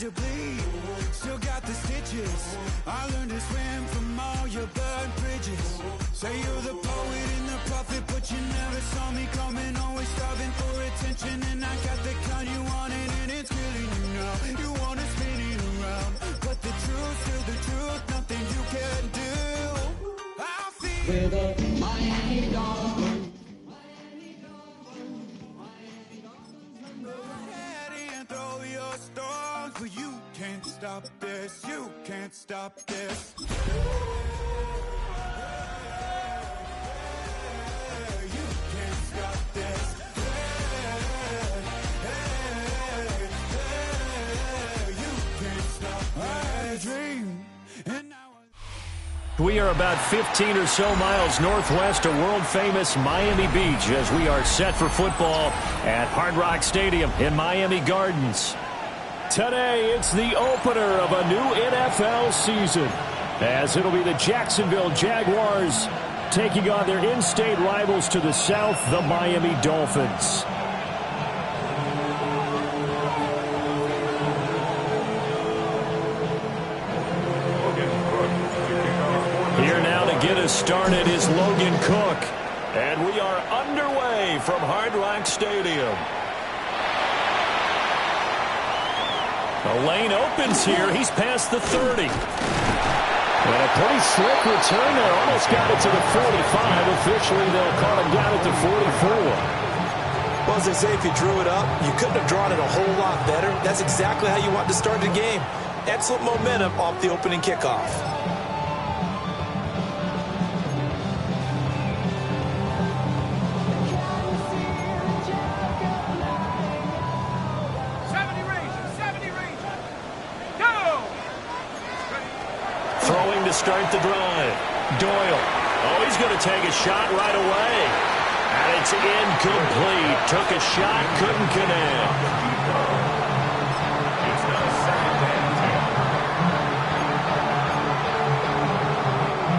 to bleed, still got the stitches. I learned to swim from all your burnt bridges. Say you're the poet and the prophet, but you never saw me coming. Always starving for attention, and I got the kind you wanted, and it's killing you now. You wanna spin it around, but the truth's still the truth. Nothing you can do. I feel with the Miami Dolphins. Throw your stones, but you can't stop this. You can't stop this. You can't stop this. You can't stop my dream. And now we are about 15 or so miles northwest of world-famous Miami Beach as we are set for football at Hard Rock Stadium in Miami Gardens. Today, it's the opener of a new NFL season, as it'll be the Jacksonville Jaguars taking on their in-state rivals to the south, the Miami Dolphins. Here now to get us started is Logan Cook. And we are underway from Hard Rock Stadium. The lane opens here. He's past the 30. And a pretty slick return there. Almost got it to the 45. Officially, they'll call it down at the 44. Well, as they say, if you drew it up, you couldn't have drawn it a whole lot better. That's exactly how you want to start the game. Excellent momentum off the opening kickoff. Start the drive. Doyle. Oh, he's going to take a shot right away. And it's incomplete. Took a shot, couldn't connect.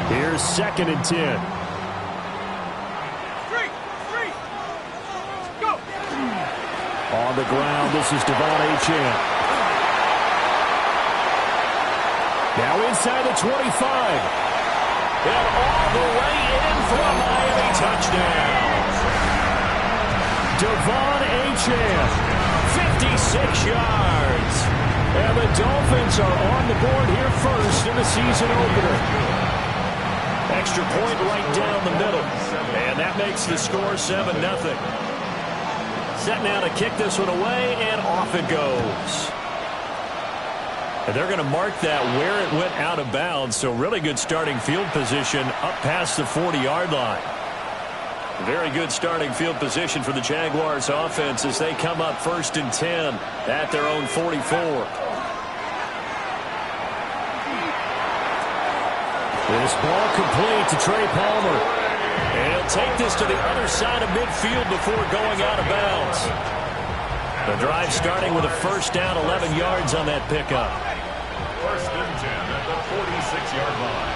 Here's 2nd and 10. Go. On the ground, this is Devon Achane. Now inside the 25. And all the way in for a Miami touchdown. Devon Achane, 56 yards. And the Dolphins are on the board here first in the season opener. Extra point right down the middle. And that makes the score 7-0. Set now to kick this one away, and off it goes. And they're going to mark that where it went out of bounds, so really good starting field position up past the 40-yard line. Very good starting field position for the Jaguars offense as they come up 1st and 10 at their own 44. This ball complete to Trey Palmer. And he'll take this to the other side of midfield before going out of bounds. The drive starting with a first down, 11 yards on that pickup. 1st and 10 at the 46-yard line.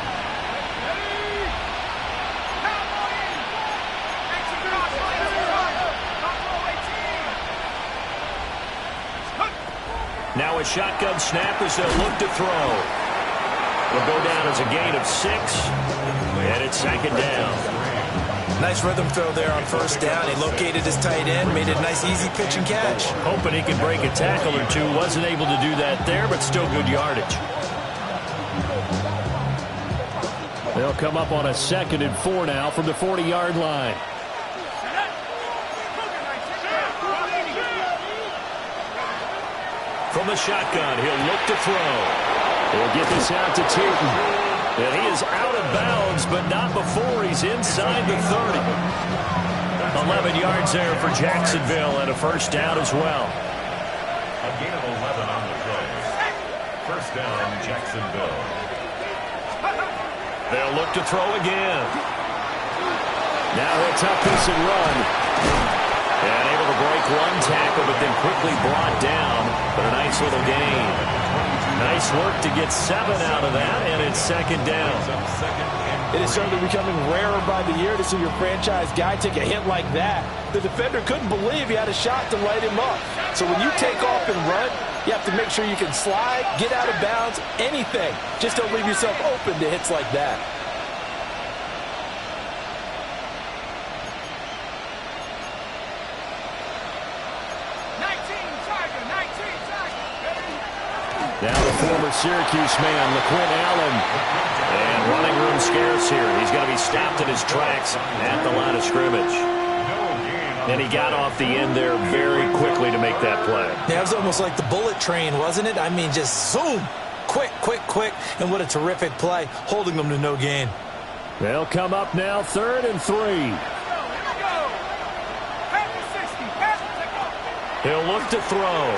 Now a shotgun snap as they'll look to throw. Will go down as a gain of 6, and it's 2nd down. Nice rhythm throw there on 1st down. He located his tight end, made it a nice easy pitch and catch. Hoping he can break a tackle or two. Wasn't able to do that there, but still good yardage. They'll come up on a 2nd and 4 now from the 40-yard line. From the shotgun, he'll look to throw. He'll get this out to Tootin. And he is out of bounds, but not before he's inside the 30. 11 yards there for Jacksonville and a first down as well. A gain of 11 on the play. First down, Jacksonville. They'll look to throw again. Now he'll tuck this and run. And able to break one tackle, but then quickly brought down. But a nice little gain. Nice work to get 7 out of that, and it's 2nd down. It is certainly becoming rarer by the year to see your franchise guy take a hit like that. The defender couldn't believe he had a shot to light him up. So when you take off and run, You have to make sure you can slide, get out of bounds, anything. Just don't leave yourself open to hits like that. Now the former Syracuse man, LaQuint Allen. And running room scarce here. He's going to be stopped in his tracks at the line of scrimmage. And he got off the end there very quickly to make that play. Yeah, it was almost like the bullet train, wasn't it? I mean, just zoom. Quick, quick, quick. And what a terrific play, holding them to no gain. They'll come up now, 3rd and 3. He'll look to throw.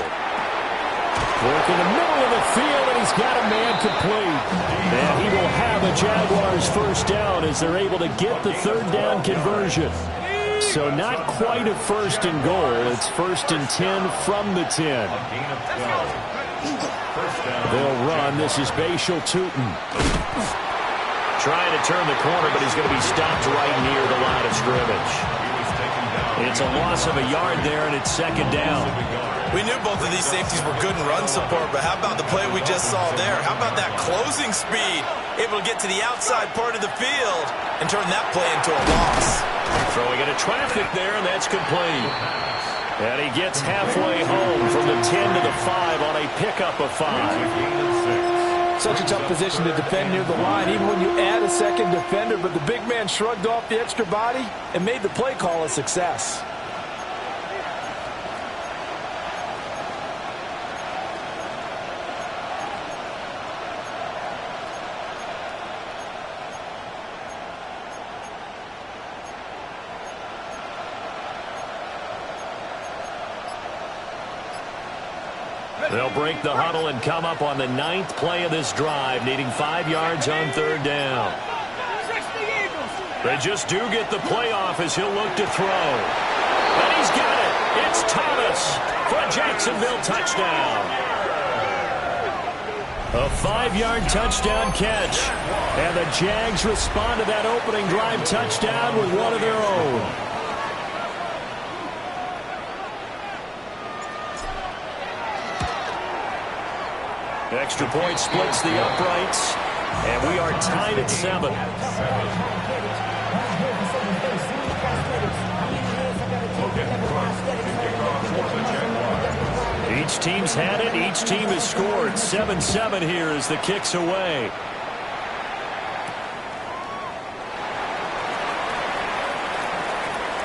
Work in the middle of the field, and he's got a man complete. And he will have a Jaguars first down as they're able to get the 3rd down conversion. So not quite a 1st and goal. It's 1st and 10 from the 10. They'll run. This is Bashal Tootin. Trying to turn the corner, but he's going to be stopped right near the line of scrimmage. It's a loss of a yard there, and it's 2nd down. We knew both of these safeties were good in run support, but how about the play we just saw there? How about that closing speed? Able to get to the outside part of the field and turn that play into a loss. Throwing into traffic there, and that's complete. And he gets halfway home from the 10 to the 5 on a pickup of 5. Such a tough position to defend near the line, even when you add a second defender, but the big man shrugged off the extra body and made the play call a success. They'll break the huddle and come up on the 9th play of this drive, needing 5 yards on 3rd down. They just do get the play off as he'll look to throw. And he's got it. It's Thomas for a Jacksonville touchdown. A 5-yard touchdown catch. And the Jags respond to that opening drive touchdown with one of their own. Extra point splits the uprights, and we are tied at 7. Each team's had it. Each team has scored. 7-7 here as the kick's away.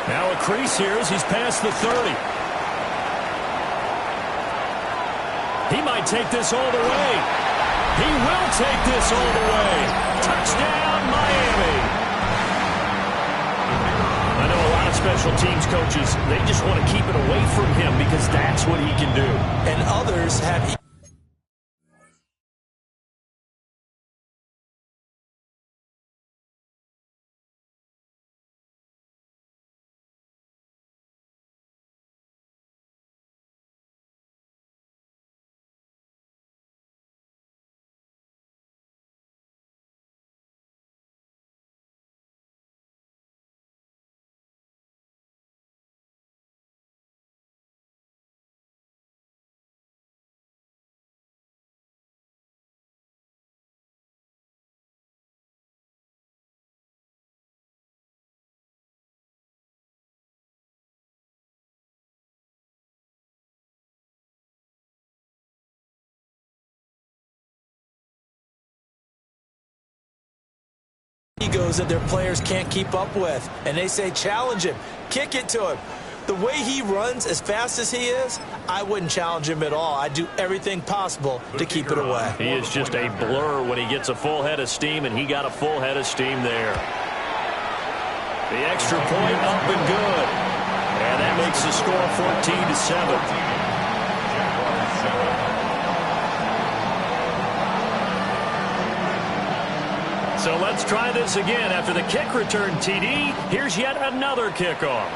Now a crease here as he's past the 30. He might take this all the way. He will take this all the way. Touchdown, Miami. I know a lot of special teams coaches, they just want to keep it away from him because that's what he can do. And others have... egos that their players can't keep up with. And they say, challenge him. Kick it to him. The way he runs as fast as he is, I wouldn't challenge him at all. I'd do everything possible to keep it away. He is just a blur when he gets a full head of steam, and he got a full head of steam there. The extra point up and good. And that makes the score 14-7. So let's try this again. After the kick return, TD, here's yet another kickoff.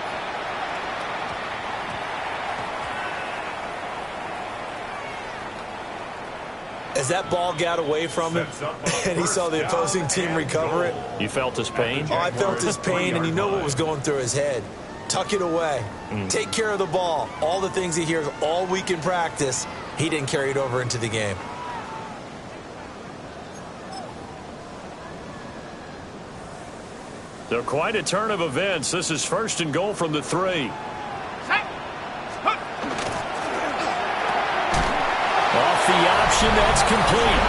As that ball got away from him and he saw the opposing team recover it. You felt his pain? Oh, I felt his pain, and you know what was going through his head. Tuck it away. Take care of the ball. All the things he hears all week in practice. he didn't carry it over into the game. So quite a turn of events. This is 1st and goal from the 3. Off the option, that's complete.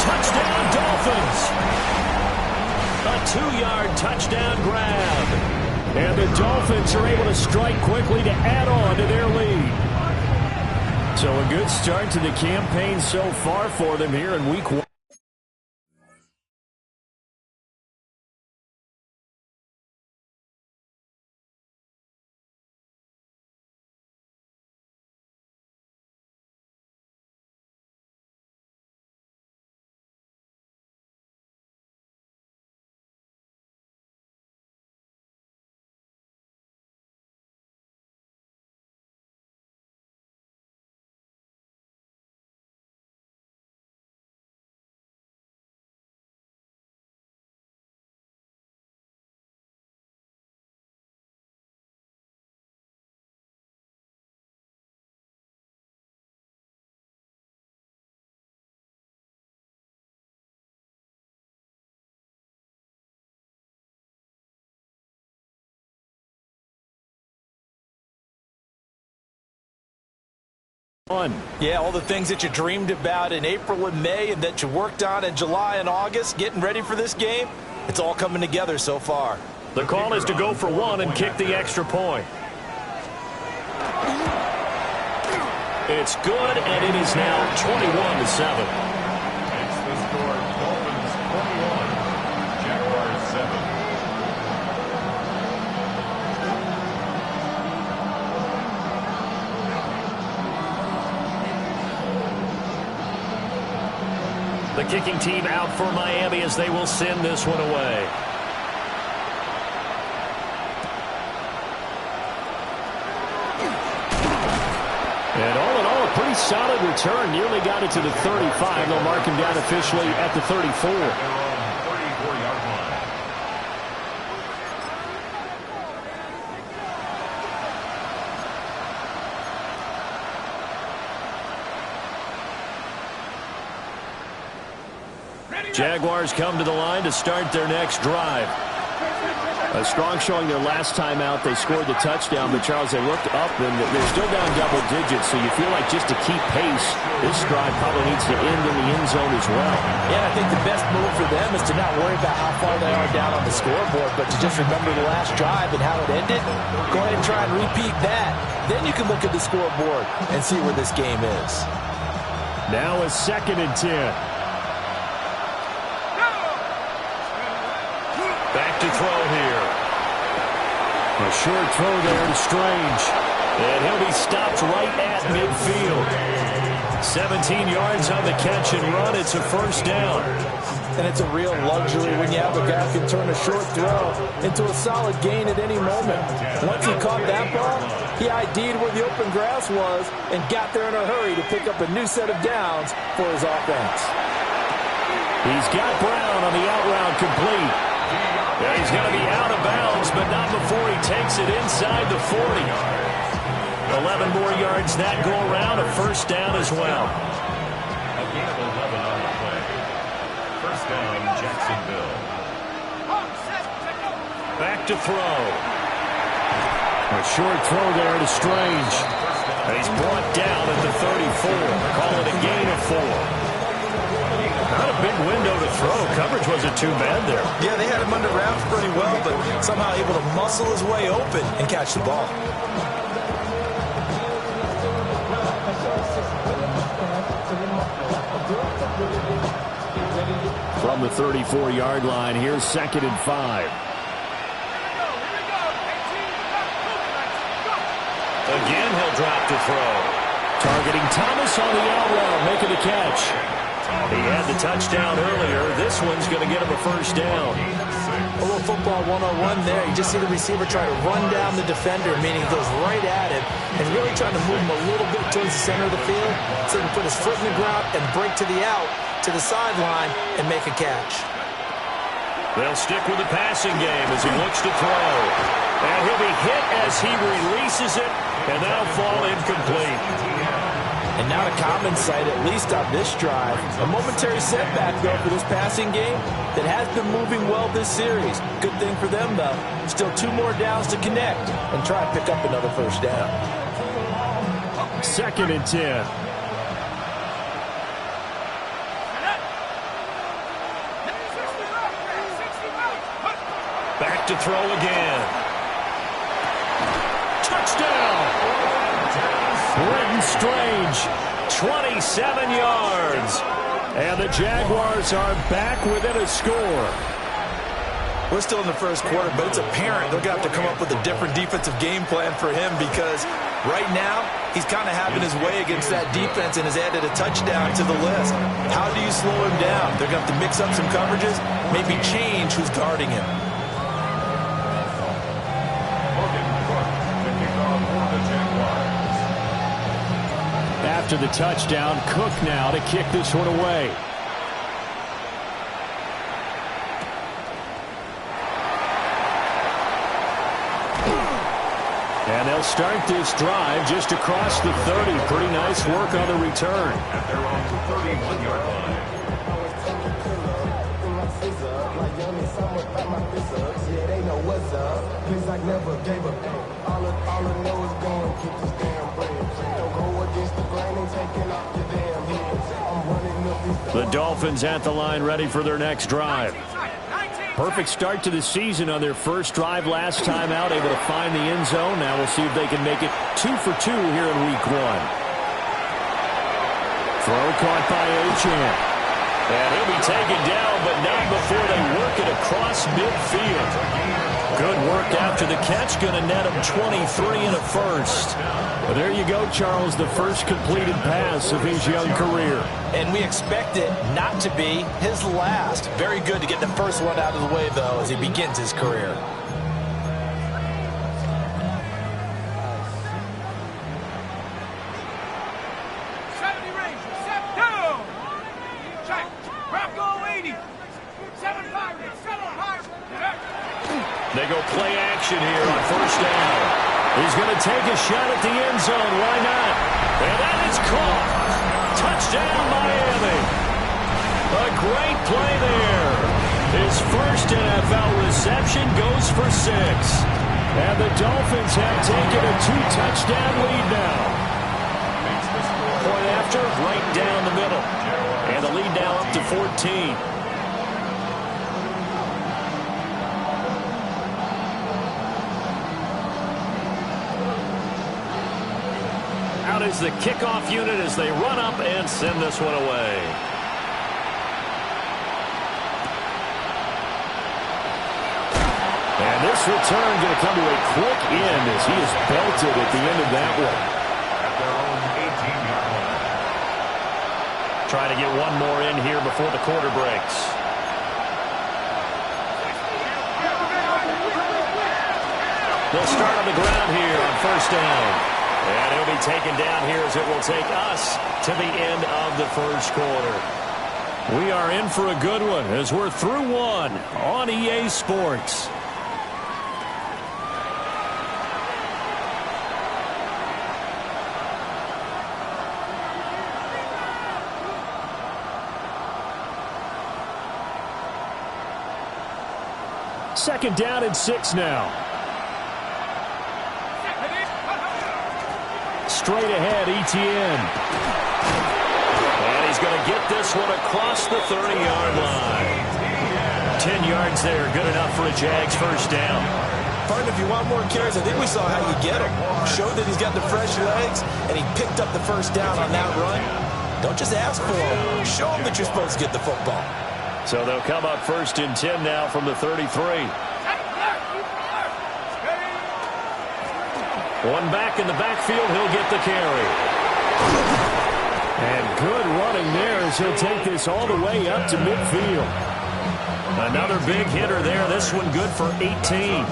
Touchdown, Dolphins. A 2-yard touchdown grab. And the Dolphins are able to strike quickly to add on to their lead. So a good start to the campaign so far for them here in week 1. Yeah, all the things that you dreamed about in April and May and that you worked on in July and August, getting ready for this game, it's all coming together so far. The call is to go for 1 and kick the extra point. It's good, and it is now 21-7. It's the score, Dolphins 21, Jaguars 7. The kicking team out for Miami as they will send this one away. And all in all, a pretty solid return. Nearly got it to the 35. They'll mark him down officially at the 34. They're on 34-yard line. Jaguars come to the line to start their next drive. A strong showing their last time out. They scored the touchdown, but Charles, they looked up and they're still down double digits, so you feel like just to keep pace, this drive probably needs to end in the end zone as well. Yeah, I think the best move for them is to not worry about how far they are down on the scoreboard, but to just remember the last drive and how it ended. Go ahead and try and repeat that. Then you can look at the scoreboard and see where this game is. Now a 2nd and 10. Back to throw here. A short throw there to Strange. And he'll be stopped right at midfield. 17 yards on the catch and run. It's a 1st down. And it's a real luxury when you have a guy who can turn a short throw into a solid gain at any moment. Once he caught that ball, he ID'd where the open grass was and got there in a hurry to pick up a new set of downs for his offense. He's got Brown on the out route complete. Yeah, he's going to be out of bounds, but not before he takes it inside the 40. 11 more yards that go around, a 1st down as well. A gain of 11 on the play. 1st down, Jacksonville. Back to throw. A short throw there to Strange. And he's brought down at the 34. Call it a gain of 4. Not a big window to throw. Coverage wasn't too bad there. Yeah, they had him under wraps pretty well, but somehow able to muscle his way open and catch the ball. From the 34-yard line, here's 2nd and 5. Again, he'll drop to throw. Targeting Thomas on the out route, making the catch. He had the touchdown earlier. This one's going to get him a 1st down. A little football 101 there. You just see the receiver try to run down the defender, meaning he goes right at him and really trying to move him a little bit towards the center of the field so he can put his foot in the ground and break to the out, to the sideline, and make a catch. They'll stick with the passing game as he looks to throw. And he'll be hit as he releases it, and that'll fall incomplete. And not a common sight, at least on this drive. A momentary setback, though, for this passing game that has been moving well this series. Good thing for them, though. Still 2 more downs to connect and try and pick up another first down. 2nd and 10. Back to throw again. Touchdown! Britton Strange, 27 yards. And the Jaguars are back within a score. We're still in the first quarter, but it's apparent they're going to have to come up with a different defensive game plan for him because right now he's kind of having his way against that defense and has added a touchdown to the list. How do you slow him down? They're going to have to mix up some coverages, maybe change who's guarding him. After the touchdown, Cook now to kick this one away. And they'll start this drive just across the 30. Pretty nice work on the return. At their own 31-yard line. The Dolphins at the line ready for their next drive. Perfect start to the season on their first drive last time out, able to find the end zone. Now we'll see if they can make it 2 for 2 here in week 1. Throw caught by Achane. And he'll be taken down, but not before they work it across midfield. Good work after the catch, going to net him 23 and a first. Well, there you go, Charles, the first completed pass of his young career. And we expect it not to be his last. Very good to get the first one out of the way, though, as he begins his career. They go play action here on first down. He's going to take a shot at the end zone. Why not? And that is caught. Touchdown, Miami. A great play there. His first NFL reception goes for 6. And the Dolphins have taken a 2-touchdown lead now. Point after, right down the middle. And the lead now up to 14. Out is the kickoff unit as they run up and send this one away. And this return going to come to a quick end as he is belted at the end of that one. At their own 18-yard line. Trying to get one more in here before the quarter breaks. They'll start on the ground here on first down. And he'll be taken down here as it will take us to the end of the first quarter. We are in for a good one as we're through one on EA Sports. Second down and 6 now. Straight ahead, Etienne. And he's going to get this one across the 30-yard line. 10 yards there, good enough for a Jags first down. Partner, if you want more carries, I think we saw how you get him. Showed that he's got the fresh legs, and he picked up the first down on that run. Don't just ask for him. Show him that you're supposed to get the football. So they'll come up first and 10 now from the 33. One back in the backfield, he'll get the carry. And good running there as he'll take this all the way up to midfield. Another big hitter there. This one good for 18.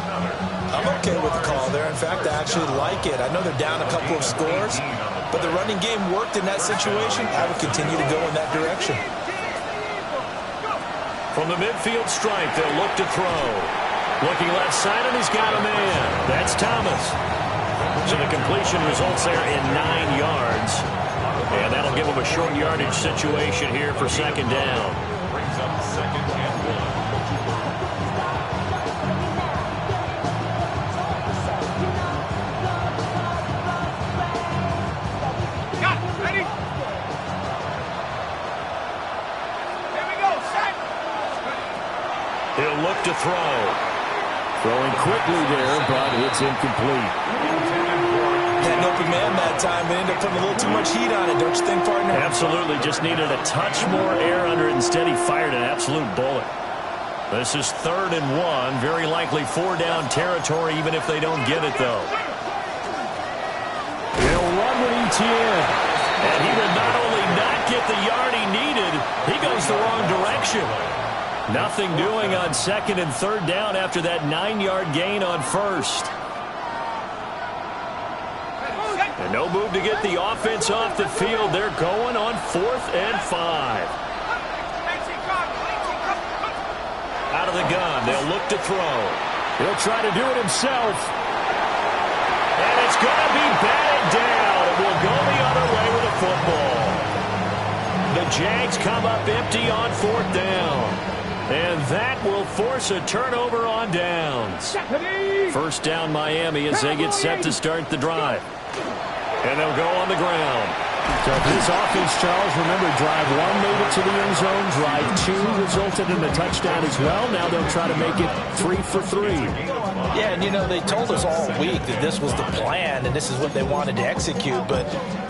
I'm okay with the call there. In fact, I actually like it. I know they're down a couple of scores, but the running game worked in that situation. I would continue to go in that direction. From the midfield stripe, they'll look to throw. Looking left side, and he's got a man. That's Thomas. So the completion results there in 9 yards. And that'll give them a short yardage situation here for second down. Brings up second and 1. He'll look to throw. Throwing quickly there, but it's incomplete. Had an open man that time, but ended up putting a little too much heat on it, don't you think, partner? Absolutely. Just needed a touch more air under it. Instead, he fired an absolute bullet. This is 3rd and 1. Very likely 4-down territory, even if they don't get it, though. He'll run with Etienne. And he will not only not get the yard he needed, he goes the wrong direction. Nothing doing on 2nd and 3rd down after that 9-yard gain on 1st. And no move to get the offense off the field. They're going on 4th and 5. Out of the gun. They'll look to throw. He'll try to do it himself. And it's going to be batted down. It will go the other way with the football. The Jags come up empty on 4th down. And that will force a turnover on downs. First down Miami as they get set to start the drive. And they'll go on the ground. So for this offense, Charles, remember, drive 1 made it to the end zone. Drive 2 resulted in a touchdown as well. Now they'll try to make it 3 for 3. Yeah, and you know, they told us all week that this was the plan and this is what they wanted to execute, but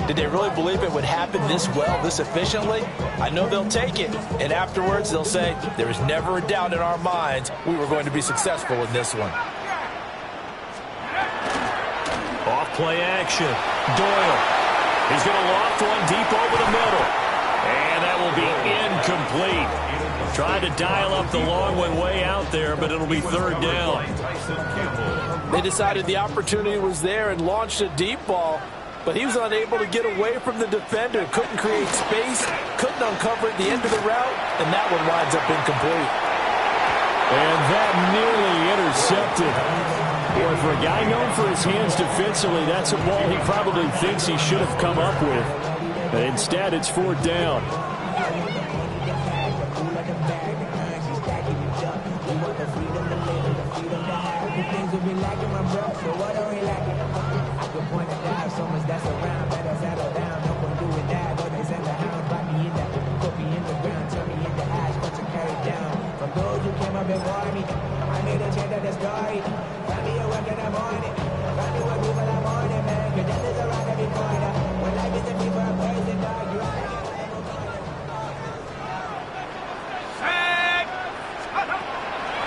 did they really believe it would happen this well, this efficiently? I know they'll take it, and afterwards they'll say, there was never a doubt in our minds we were going to be successful in this one. Off play action. Doyle. He's going to loft one deep over the middle. And that will be incomplete. Tried to dial up the long way out there, but it'll be 3rd down. They decided the opportunity was there and launched a deep ball, but he was unable to get away from the defender. Couldn't create space, couldn't uncover at the end of the route, and that one winds up incomplete. And that nearly intercepted. Boy, for a guy known for his hands defensively, that's a ball he probably thinks he should have come up with. But instead, it's 4th down.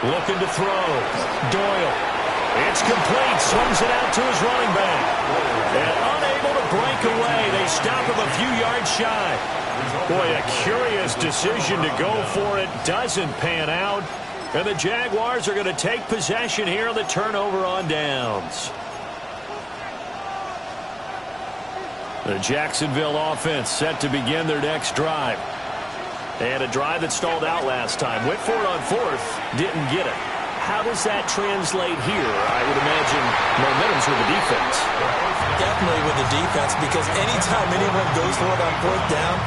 Looking to throw. Doyle. It's complete. Swings it out to his running back. And unable to break away. They stop him a few yards shy. Boy, a curious decision to go for it. Doesn't pan out. And the Jaguars are going to take possession here on the turnover on downs. The Jacksonville offense set to begin their next drive. And a drive that stalled out last time. Went for it on 4th. Didn't get it. How does that translate here? I would imagine momentum's with the defense. Definitely with the defense, because anytime anyone goes for it on 4th down,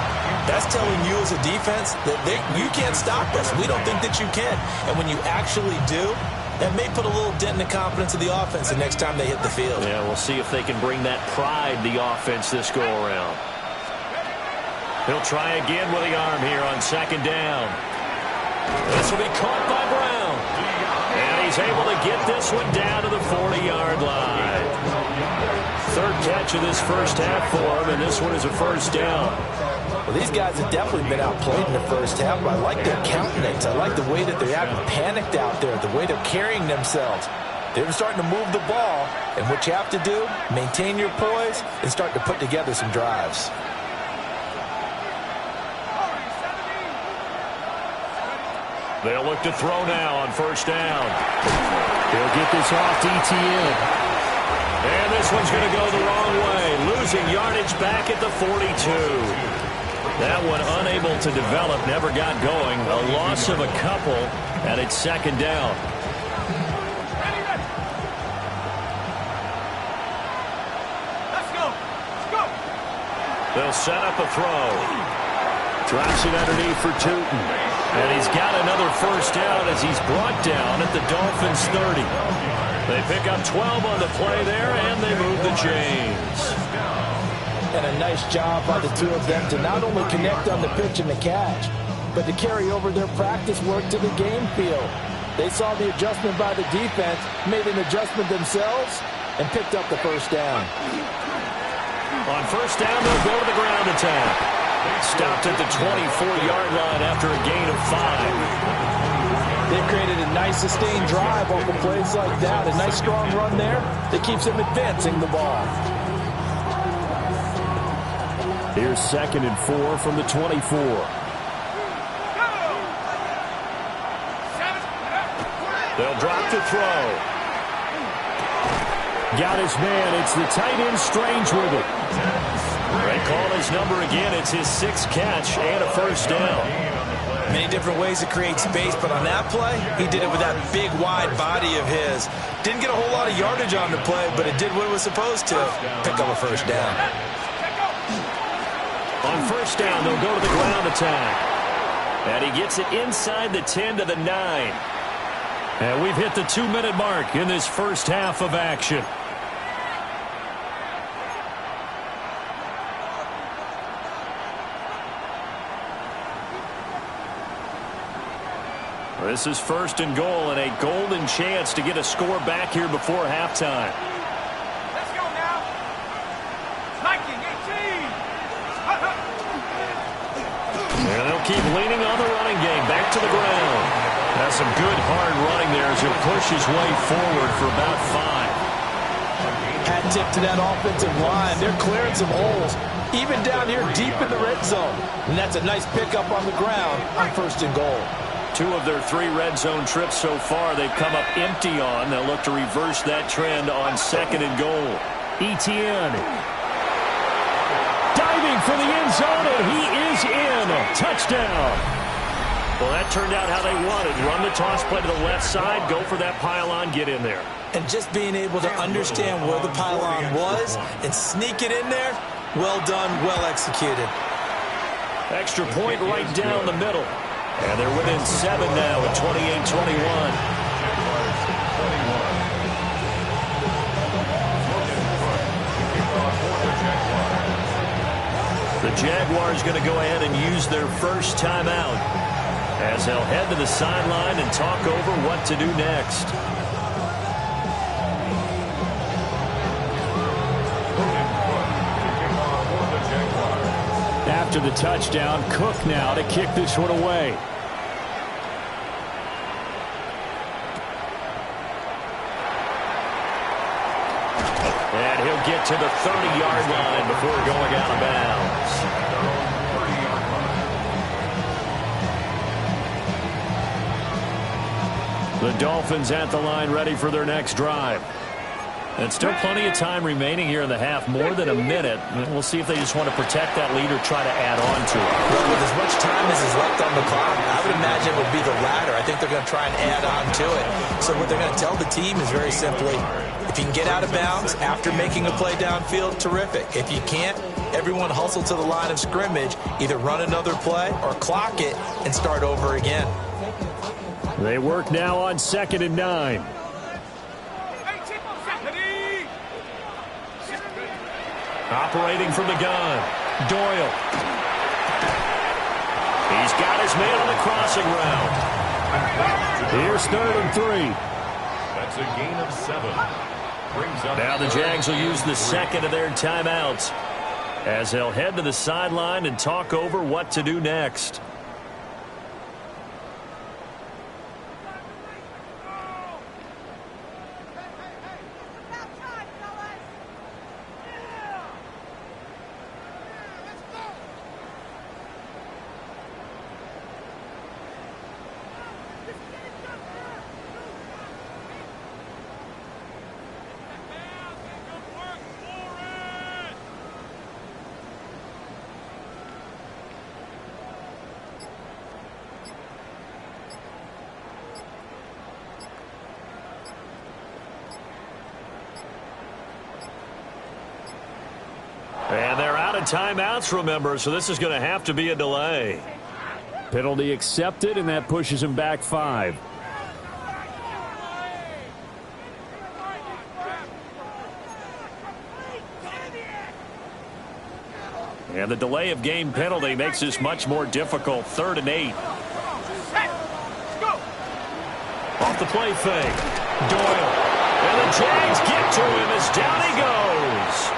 that's telling you as a defense that you can't stop us. We don't think that you can. And when you actually do, that may put a little dent in the confidence of the offense the next time they hit the field. Yeah, we'll see if they can bring that pride, the offense, this go-around. He'll try again with the arm here on 2nd down. This will be caught by Brown. And he's able to get this one down to the 40-yard line. 3rd catch of this first half for him, and this one is a 1st down. Well, these guys have definitely been outplayed in the first half, but I like their countenance. I like the way that they're acting panicked out there, the way they're carrying themselves. They're starting to move the ball, and what you have to do, maintain your poise and start to put together some drives. They'll look to throw now on 1st down. He'll get this off to Etienne. And this one's going to go the wrong way. Losing yardage back at the 42. That one unable to develop, never got going. A loss of a couple, and it's 2nd down. They'll set up a throw. Drops it underneath for Tootin. And he's got another first down as he's brought down at the Dolphins 30. They pick up 12 on the play there, and they move the chains. And a nice job by the two of them to not only connect on the pitch and the catch, but to carry over their practice work to the game field. They saw the adjustment by the defense, made an adjustment themselves, and picked up the first down. On first down, they'll go to the ground attack. Stopped at the 24-yard line after a gain of 5. They've created a nice sustained drive off of plays like that. A nice strong run there that keeps them advancing the ball. Here's 2nd and 4 from the 24. They'll drop to throw. Got his man. It's the tight end Strange with it. They call his number again. It's his 6th catch and a first down. Many different ways to create space, but on that play, he did it with that big, wide body of his. Didn't get a whole lot of yardage on the play, but it did what it was supposed to. Pick up a first down. On first down, they'll go to the ground attack. And he gets it inside the 10 to the 9. And we've hit the 2-minute mark in this first half of action. This is 1st and goal and a golden chance to get a score back here before halftime. Let's go now. Viking 18. And they'll keep leaning on the running game. Back to the ground. That's some good hard running there as he'll push his way forward for about 5. Hat tip to that offensive line. They're clearing some holes, even down here deep in the red zone. And that's a nice pickup on the ground on 1st and goal. 2 of their 3 red zone trips so far they've come up empty on. They'll look to reverse that trend on 2nd and goal. Etienne diving for the end zone, and he is in. Touchdown. Well, that turned out how they wanted. Run the toss play to the left side, go for that pylon, get in there. And just being able to understand where the pylon was and sneak it in there, well done, well executed. Extra point right down the middle. And they're within 7 now at 28-21. The Jaguars going to go ahead and use their first timeout as they'll head to the sideline and talk over what to do next. After the touchdown, Cook now to kick this one away. And he'll get to the 30-yard line before going out of bounds. The Dolphins at the line ready for their next drive. And still plenty of time remaining here in the half, more than a minute. We'll see if they just want to protect that lead or try to add on to it. Well, with as much time as is left on the clock, I would imagine it would be the latter. I think they're going to try and add on to it. So what they're going to tell the team is very simply, if you can get out of bounds after making a play downfield, terrific. If you can't, everyone hustle to the line of scrimmage, either run another play or clock it and start over again. They work now on 2nd and 9. Operating from the gun, Doyle. He's got his man on the crossing route. Here's 3rd and 3. That's a gain of 7. Brings up Now the Jags will use the 2nd of their timeouts as they'll head to the sideline and talk over what to do next. And they're out of timeouts, remember, so this is going to have to be a delay. Penalty accepted, and that pushes him back 5. And the delay of game penalty makes this much more difficult. 3rd and 8. Off the play fake. Doyle. And the Jags get to him as down he goes.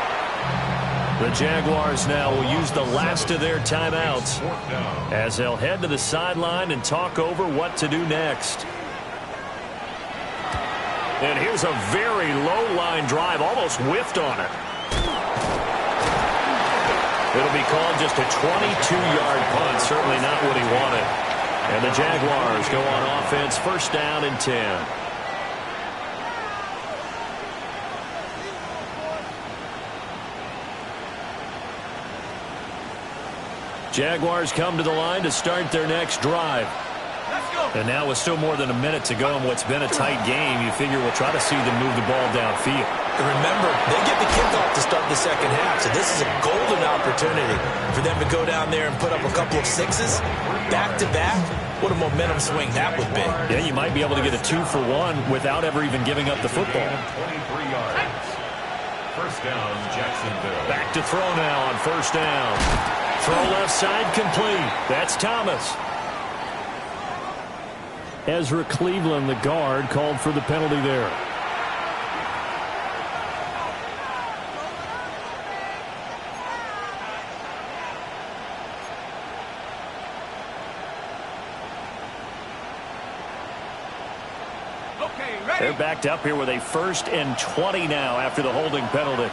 The Jaguars now will use the last of their timeouts as they'll head to the sideline and talk over what to do next. And here's a very low-line drive, almost whiffed on it. It'll be called just a 22-yard punt, certainly not what he wanted. And the Jaguars go on offense, 1st down and 10. Jaguars come to the line to start their next drive. And now with still more than a minute to go in what's been a tight game, you figure we'll try to see them move the ball downfield. And remember, they get the kickoff to start the second half, so this is a golden opportunity for them to go down there and put up a couple of 6s back-to-back. What a momentum swing that would be. Yeah, you might be able to get a 2-for-1 without ever even giving up the football. 23 yards. 1st down, Jacksonville. Back to throw now on 1st down. Throw left side complete. That's Thomas. Ezra Cleveland, the guard, called for the penalty there. They're backed up here with a 1st and 20 now after the holding penalty.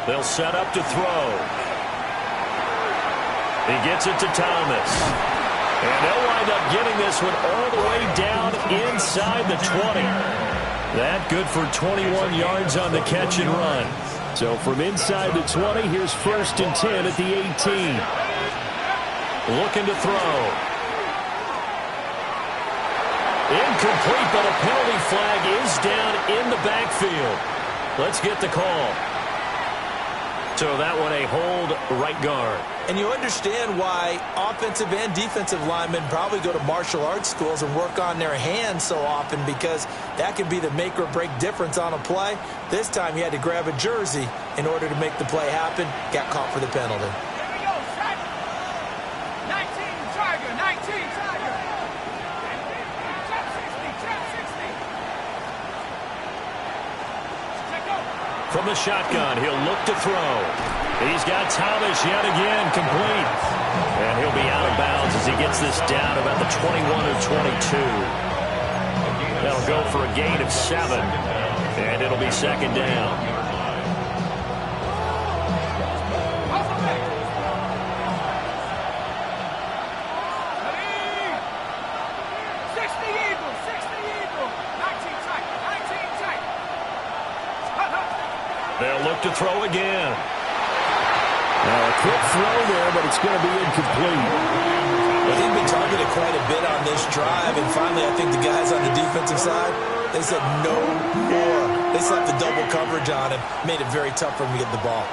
They'll set up to throw. He gets it to Thomas. And they'll wind up getting this one all the way down inside the 20. That good for 21 yards on the catch and run. So from inside the 20, here's 1st and 10 at the 18. Looking to throw. Incomplete, but a penalty flag is down in the backfield. Let's get the call. So that one a hold right guard. And you understand why offensive and defensive linemen probably go to martial arts schools and work on their hands so often, because that can be the make or break difference on a play. This time he had to grab a jersey in order to make the play happen. Got caught for the penalty. From the shotgun, he'll look to throw. He's got Thomas yet again, complete. And he'll be out of bounds as he gets this down about the 21 or 22. That'll go for a gain of 7. And it'll be 2nd down. They'll look to throw again. Now a quick throw there, but it's going to be incomplete. Well, he's been targeted quite a bit on this drive, and finally I think the guys on the defensive side, they said no more. They slapped the double coverage on him, made it very tough for him to get the ball.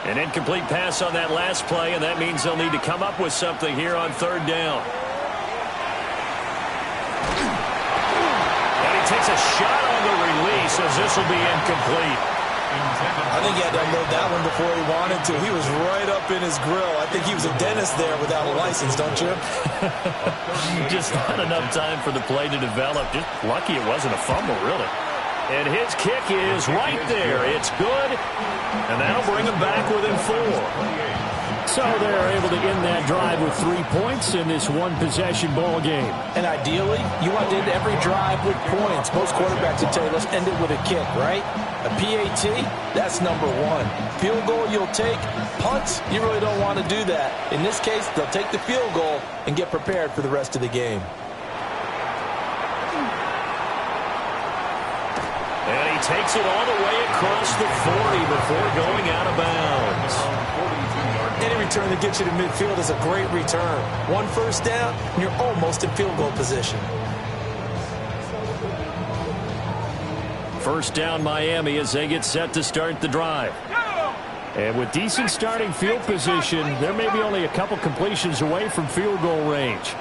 An incomplete pass on that last play, and that means they'll need to come up with something here on 3rd down. And he takes a shot on the release as this will be incomplete. I think he had to unload that one before he wanted to. He was right up in his grill. I think he was a dentist there without a license, don't you? Just not enough time for the play to develop. Just lucky it wasn't a fumble, really. And his kick is right there. It's good, and that'll bring him back within 4. So they're able to end that drive with 3 points in this one-possession ball game. And ideally, you want to end every drive with points. Most quarterbacks would tell you, let's end it with a kick, right? A PAT, that's number 1. Field goal you'll take. Punts, you really don't want to do that. In this case, they'll take the field goal and get prepared for the rest of the game. And he takes it all the way across the 40 before going out of bounds. Any return that gets you to midfield is a great return. 1 first down, and you're almost in field goal position. First down Miami as they get set to start the drive. And with decent starting field position, there may be only a couple completions away from field goal range.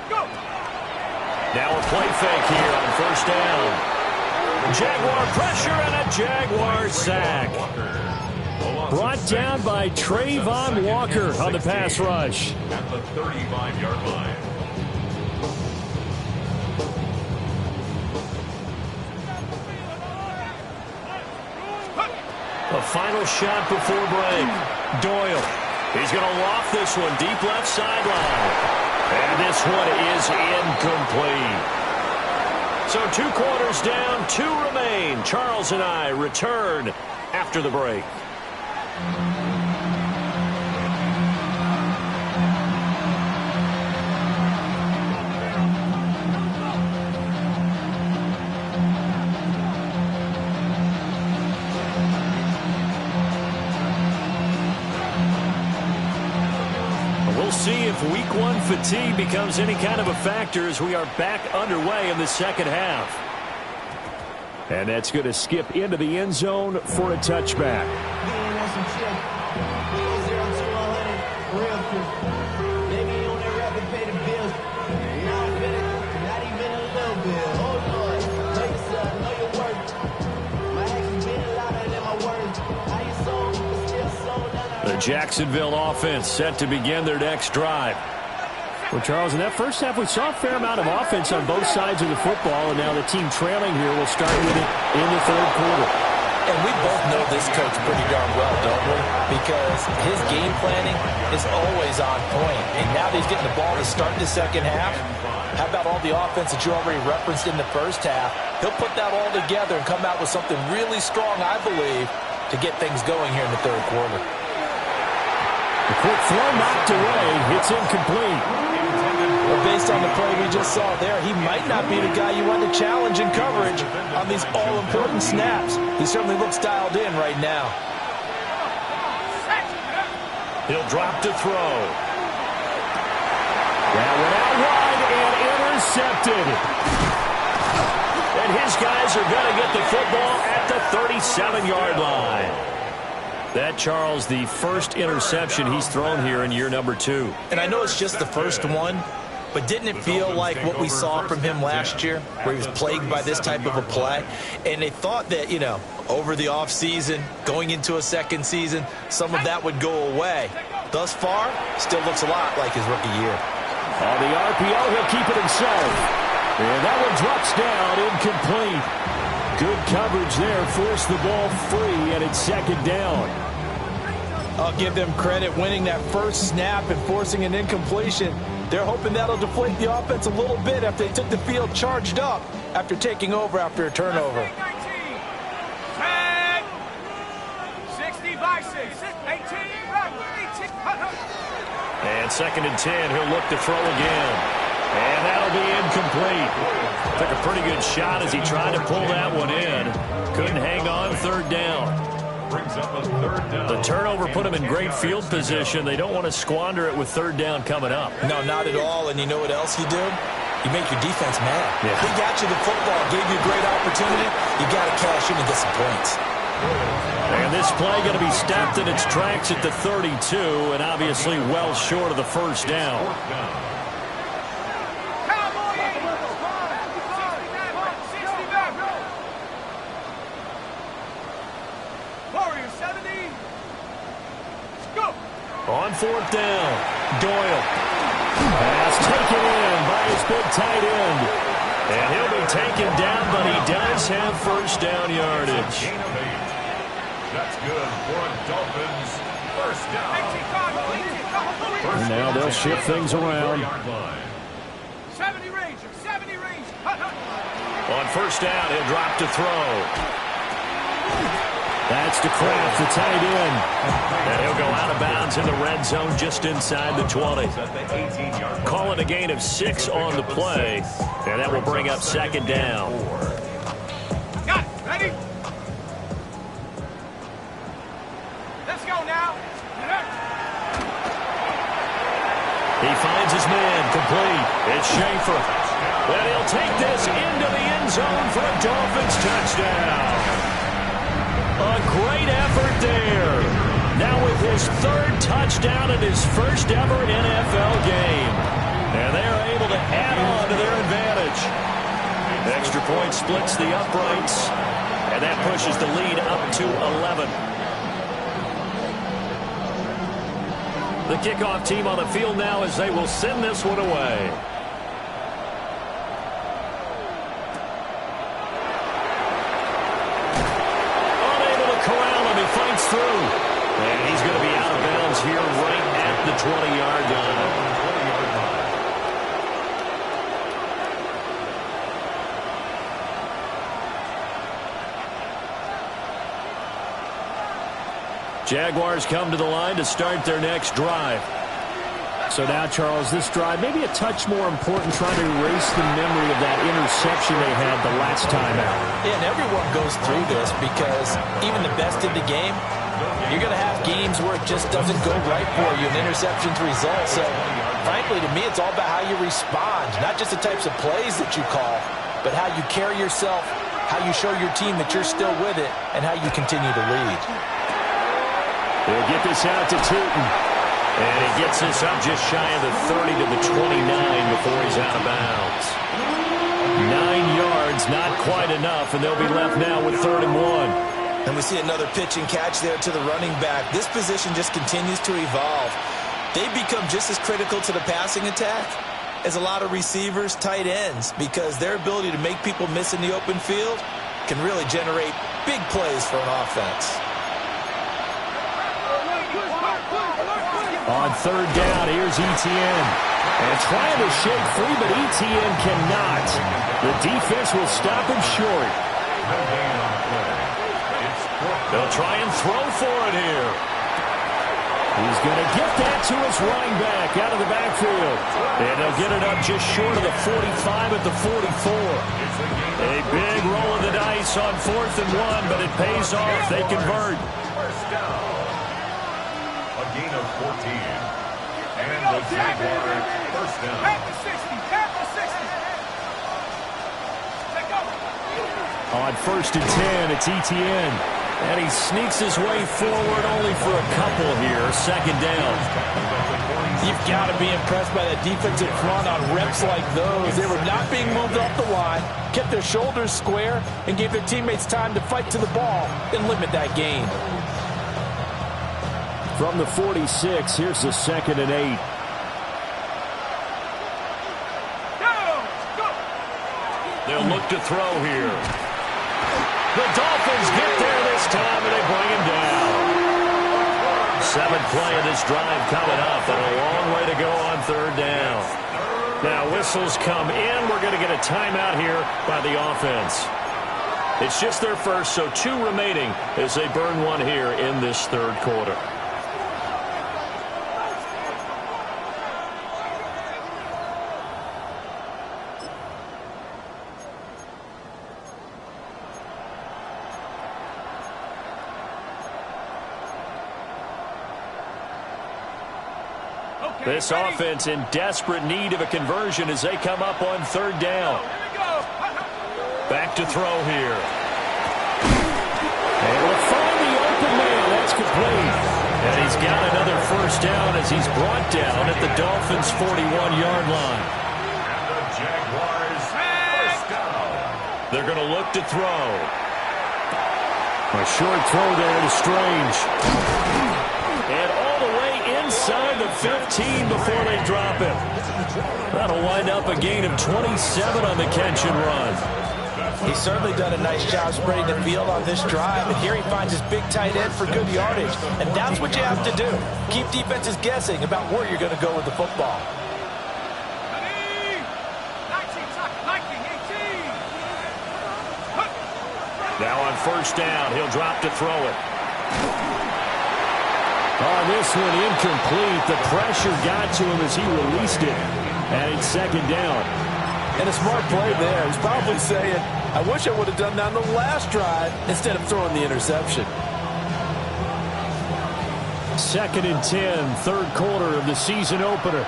Now a play fake here on first down. Jaguar pressure and a Jaguar sack. Brought down by Trayvon Walker on the pass rush. At the 35-yard line. A final shot before break. Doyle. He's going to loft this one deep left sideline. And this one is incomplete. So 2 quarters down, 2 remain. Charles and I return after the break. We'll see if week 1 fatigue becomes any kind of a factor as we are back underway in the second half. And that's going to skip into the end zone for a touchback. The Jacksonville offense set to begin their next drive. Well, Charles, in that first half, we saw a fair amount of offense on both sides of the football, and now the team trailing here will start with it in the third quarter. And we both know this coach pretty darn well, don't we? Because his game planning is always on point. And now that he's getting the ball to start the second half, how about all the offense that you already referenced in the first half? He'll put that all together and come out with something really strong, I believe, to get things going here in the third quarter. The quick throw knocked away. It's incomplete. Well, based on the play we just saw there, he might not be the guy you want to challenge in coverage on these all-important snaps. He certainly looks dialed in right now. He'll drop to throw. That went out wide and intercepted. And his guys are going to get the football at the 37-yard line. That, Charles, the first interception he's thrown here in year number 2. And I know it's just the first one, but didn't it feel like what we saw from him last year, where he was plagued by this type of a play? And they thought that, you know, over the offseason, going into a second season, some of that would go away. Thus far, still looks a lot like his rookie year. On the RPO, he'll keep it himself. And that one drops down, incomplete. Good coverage there, forced the ball free, and it's second down. I'll give them credit winning that first snap and forcing an incompletion. They're hoping that'll deflate the offense a little bit after they took the field charged up after taking over after a turnover. 10, 60 by 6, 18, 18. And second and 10, he'll look to throw again. And that'll be incomplete. Took a pretty good shot as he tried to pull that one in. Couldn't hang on third down. Brings up a third down. The turnover put him in great field position. They don't want to squander it with third down coming up. No, not at all. And you know what else you do? You make your defense mad. Yeah. They got you the football, gave you a great opportunity. You got to cash in and get some points. And this play going to be stopped in its tracks at the 32, and obviously well short of the first down. On fourth down, Doyle. Pass taken in by his big tight end. And he'll be taken down, but he does have first down yardage. That's good for a Dolphins first down. And now they'll shift things around. 70 Ranger, 70 Ranger. On first down, he'll drop to throw. That's to Kraft, the tight end. And he'll go out of bounds in the red zone just inside the 20. Calling a gain of 6 on the play. And that will bring up second down. Got it. Ready? Let's go now. He finds his man complete. It's Schaefer. And he'll take this into the end zone for a Dolphins touchdown. A great effort there. Now with his third touchdown in his first ever NFL game. And they are able to add on to their advantage. Extra point splits the uprights. And that pushes the lead up to 11. The kickoff team on the field now as they will send this one away. Unable to corral him. He fights through. And he's going to be out of bounds here right at the 20-yard line. Jaguars come to the line to start their next drive. So now, Charles, this drive maybe a touch more important, trying to erase the memory of that interception they had the last time out. Yeah, and everyone goes through this because even the best in the game, you're going to have games where it just doesn't go right for you, and interceptions result. So, frankly, to me, it's all about how you respond, not just the types of plays that you call, but how you carry yourself, how you show your team that you're still with it, and how you continue to lead. They'll get this out to Tootin. And he gets this up just shy of the 30 to the 29 before he's out of bounds. 9 yards, not quite enough, and they'll be left now with 3rd and 1. And we see another pitch and catch there to the running back. This position just continues to evolve. They become just as critical to the passing attack as a lot of receivers, tight ends, because their ability to make people miss in the open field can really generate big plays for an offense. On 3rd down, here's Etienne. And trying to shake free, but Etienne cannot. The defense will stop him short. They'll try and throw for it here. He's going to get that to his running back out of the backfield. And they'll get it up just short of the 45 at the 44. A big roll of the dice on 4th and 1, but it pays off. They convert. A gain of 14. And the Jaguars first down. At the 60. At the 60. Take over. On 1st and 10, it's Etienne. And he sneaks his way forward only for a couple here. 2nd down. You've got to be impressed by that defensive front on reps like those. They were not being moved off the line, kept their shoulders square, and gave their teammates time to fight to the ball and limit that gain. From the 46, here's the 2nd and 8. They'll look to throw here. The Dolphins get there this time, and they bring him down. 7th play of this drive coming up, and a long way to go on 3rd down. Now, whistles come in. We're going to get a timeout here by the offense. It's just their first, so 2 remaining as they burn one here in this 3rd quarter. This offense in desperate need of a conversion as they come up on 3rd down. Back to throw here. And will find the open man. That's complete. And he's got another 1st down as he's brought down at the Dolphins' 41-yard line. And the Jaguars first down. They're going to look to throw. A short throw there to Strange. And all the way inside the 15 before they drop him. That'll wind up a gain of 27 on the catch and run. He's certainly done a nice job spreading the field on this drive, and here he finds his big tight end for good yardage. And that's what you have to do. Keep defenses guessing about where you're going to go with the football. 19, 18. Now on 1st down, he'll drop to throw it. On this one, incomplete. The pressure got to him as he released it. And it's 2nd down. And a smart play there. He's probably saying, I wish I would have done that on the last drive instead of throwing the interception. 2nd and 10, 3rd quarter of the season opener.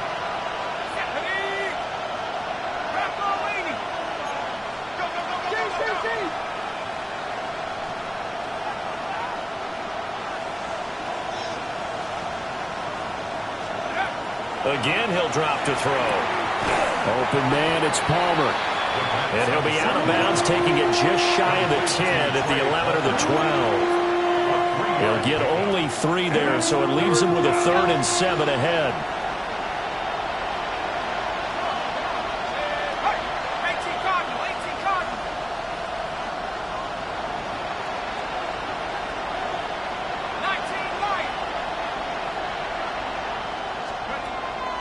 Again, he'll drop to throw. Open man, it's Palmer. And he'll be out of bounds, taking it just shy of the 10 at the 11 or the 12. He'll get only 3 there, so it leaves him with a 3rd and 7 ahead.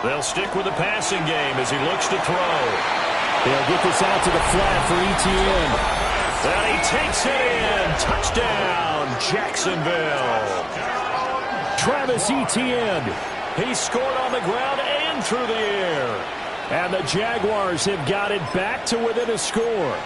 They'll stick with the passing game as he looks to throw. They'll get this out to the flat for Etienne. And he takes it in. Touchdown, Jacksonville. Travis Etienne. He scored on the ground and through the air. And the Jaguars have got it back to within a score.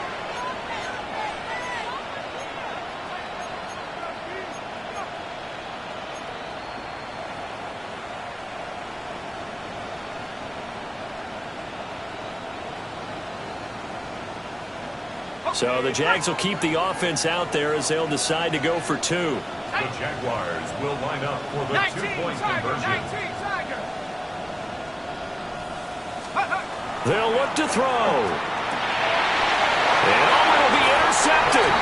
So the Jags will keep the offense out there as they'll decide to go for 2. The Jaguars will line up for the 2-point conversion. They'll look to throw. And it'll be intercepted.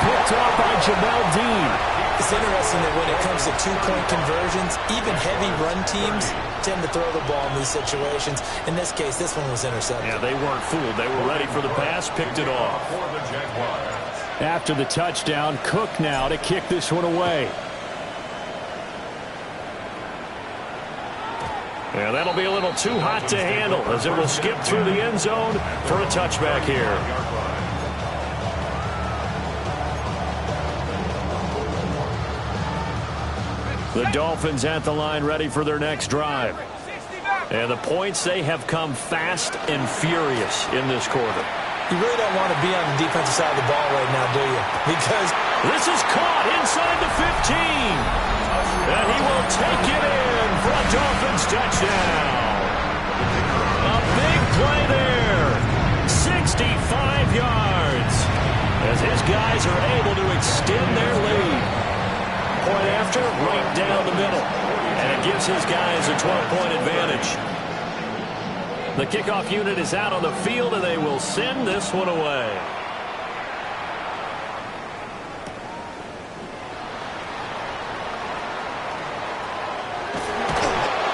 Picked off by Jamel Dean. It's interesting that when it comes to 2-point conversions, even heavy run teams tend to throw the ball in these situations. In this case, this one was intercepted. Yeah, they weren't fooled. They were ready for the pass, picked it off. For the Jaguars. After the touchdown, Cook now to kick this one away. Yeah, that'll be a little too hot to handle as it will skip through the end zone for a touchback here. The Dolphins at the line ready for their next drive. And the points, they have come fast and furious in this quarter. You really don't want to be on the defensive side of the ball right now, do you? Because this is caught inside the 15. And he will take it in for a Dolphins touchdown. A big play there. 65 yards. As his guys are able to extend their lead. Point after, right down the middle. And it gives his guys a 12-point advantage. The kickoff unit is out on the field, and they will send this one away.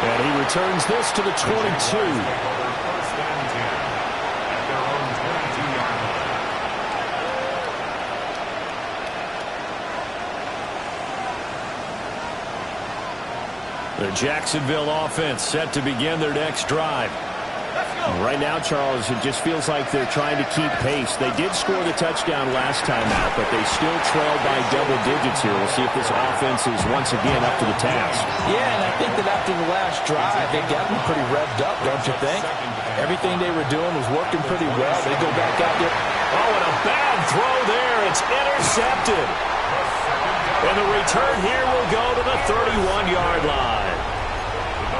And he returns this to the 22. The Jacksonville offense set to begin their next drive. Right now, Charles, it just feels like they're trying to keep pace. They did score the touchdown last time out, but they still trail by double digits here. We'll see if this offense is once again up to the task. yeah, and I think that after the last drive, they got them pretty revved up, don't you think? Everything they were doing was working pretty well. They go back out there. Oh, and a bad throw there. It's intercepted. And the return here will go to the 31-yard line.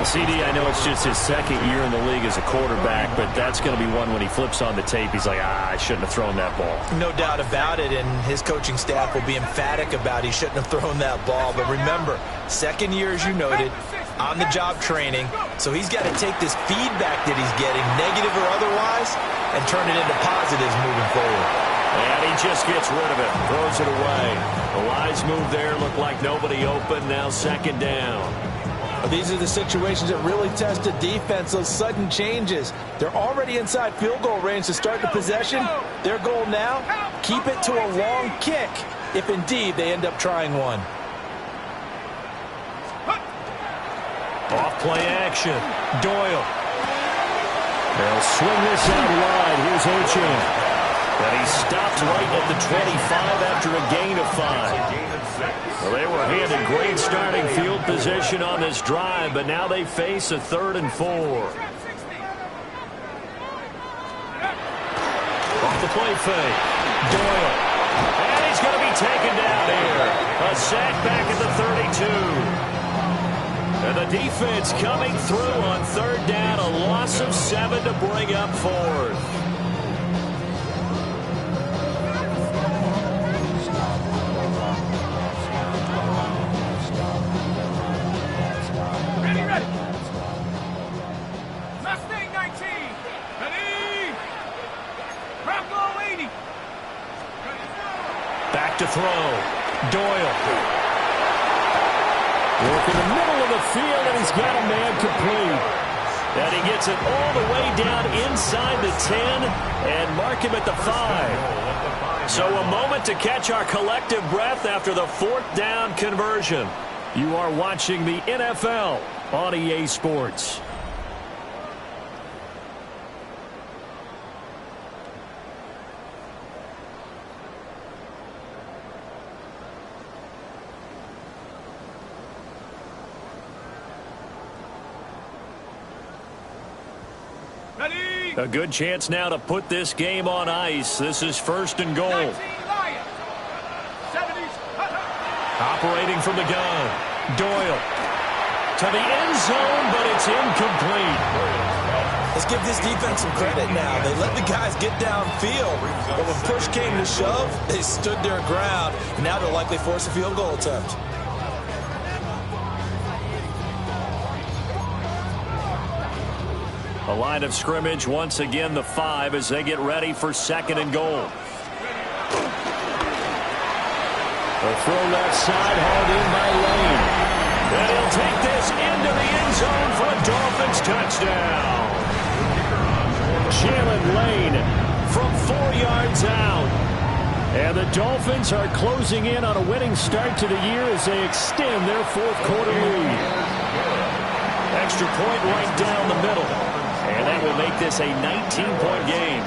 CD, I know it's just his second year in the league as a quarterback, but that's going to be one when he flips on the tape. He's like, I shouldn't have thrown that ball. No doubt about it, and his coaching staff will be emphatic about he shouldn't have thrown that ball. But remember, second year, as you noted, on-the-job training, so he's got to take this feedback that he's getting, negative or otherwise, and turn it into positives moving forward. And he just gets rid of it, throws it away. The wise move there, looked like nobody open, now second down. These are the situations that really test a defense, those sudden changes. They're already inside field goal range to start the possession. Their goal now, keep it to a long kick, if indeed they end up trying one. Off play action. Doyle. They'll swing this out wide. Here's Achane. And he stopped right at the 25 after a gain of 5. Well, they were handed great starting field position on this drive, but now they face a 3rd and 4. Off the play fake. Doyle. And he's going to be taken down here. A sack back at the 32. And the defense coming through on 3rd down. A loss of 7 to bring up 4th. to throw. Doyle. Working the middle of the field, and he's got a man complete. And he gets it all the way down inside the 10 and mark him at the 5. So a moment to catch our collective breath after the 4th down conversion. You are watching the NFL on EA Sports. A good chance now to put this game on ice. This is 1st and goal. Operating from the gun. Doyle to the end zone, but it's incomplete. Let's give this defense some credit now. They let the guys get downfield, but when push came to shove, they stood their ground, and now they'll likely force a field goal attempt. A line of scrimmage, once again the 5 as they get ready for 2nd and goal. A throw left side, hauled in by Lane. And he'll take this into the end zone for a Dolphins touchdown. Jalen Lane from 4 yards out. And the Dolphins are closing in on a winning start to the year as they extend their 4th quarter lead. Extra point right down the middle. And that will make this a 19-point game.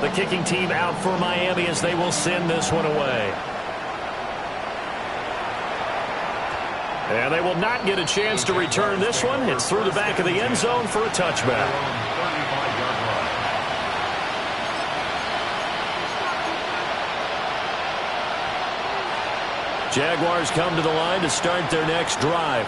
The kicking team out for Miami as they will send this one away. And they will not get a chance to return this one. It's through the back of the end zone for a touchback. Jaguars come to the line to start their next drive.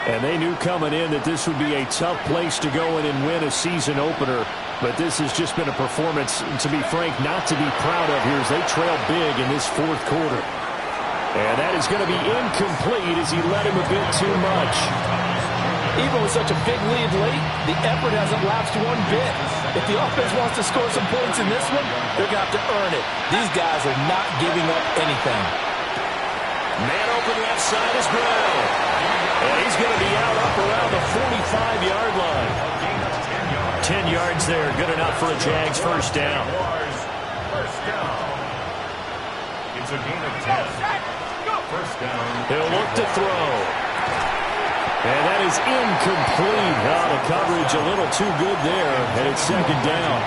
And they knew coming in that this would be a tough place to go in and win a season opener. But this has just been a performance, to be frank, not to be proud of here as they trail big in this 4th quarter. And that is going to be incomplete as he led him a bit too much. Even with such a big lead late, the effort hasn't lapsed one bit. If the offense wants to score some points in this one, they're going to have to earn it. These guys are not giving up anything. Man open left side is Brown. And he's going to be out up around the 45-yard line. 10 yards there, good enough for a Jags first down. It's a gain of 10. First down. He'll look to throw. And that is incomplete. The coverage a little too good there, and it's 2nd down.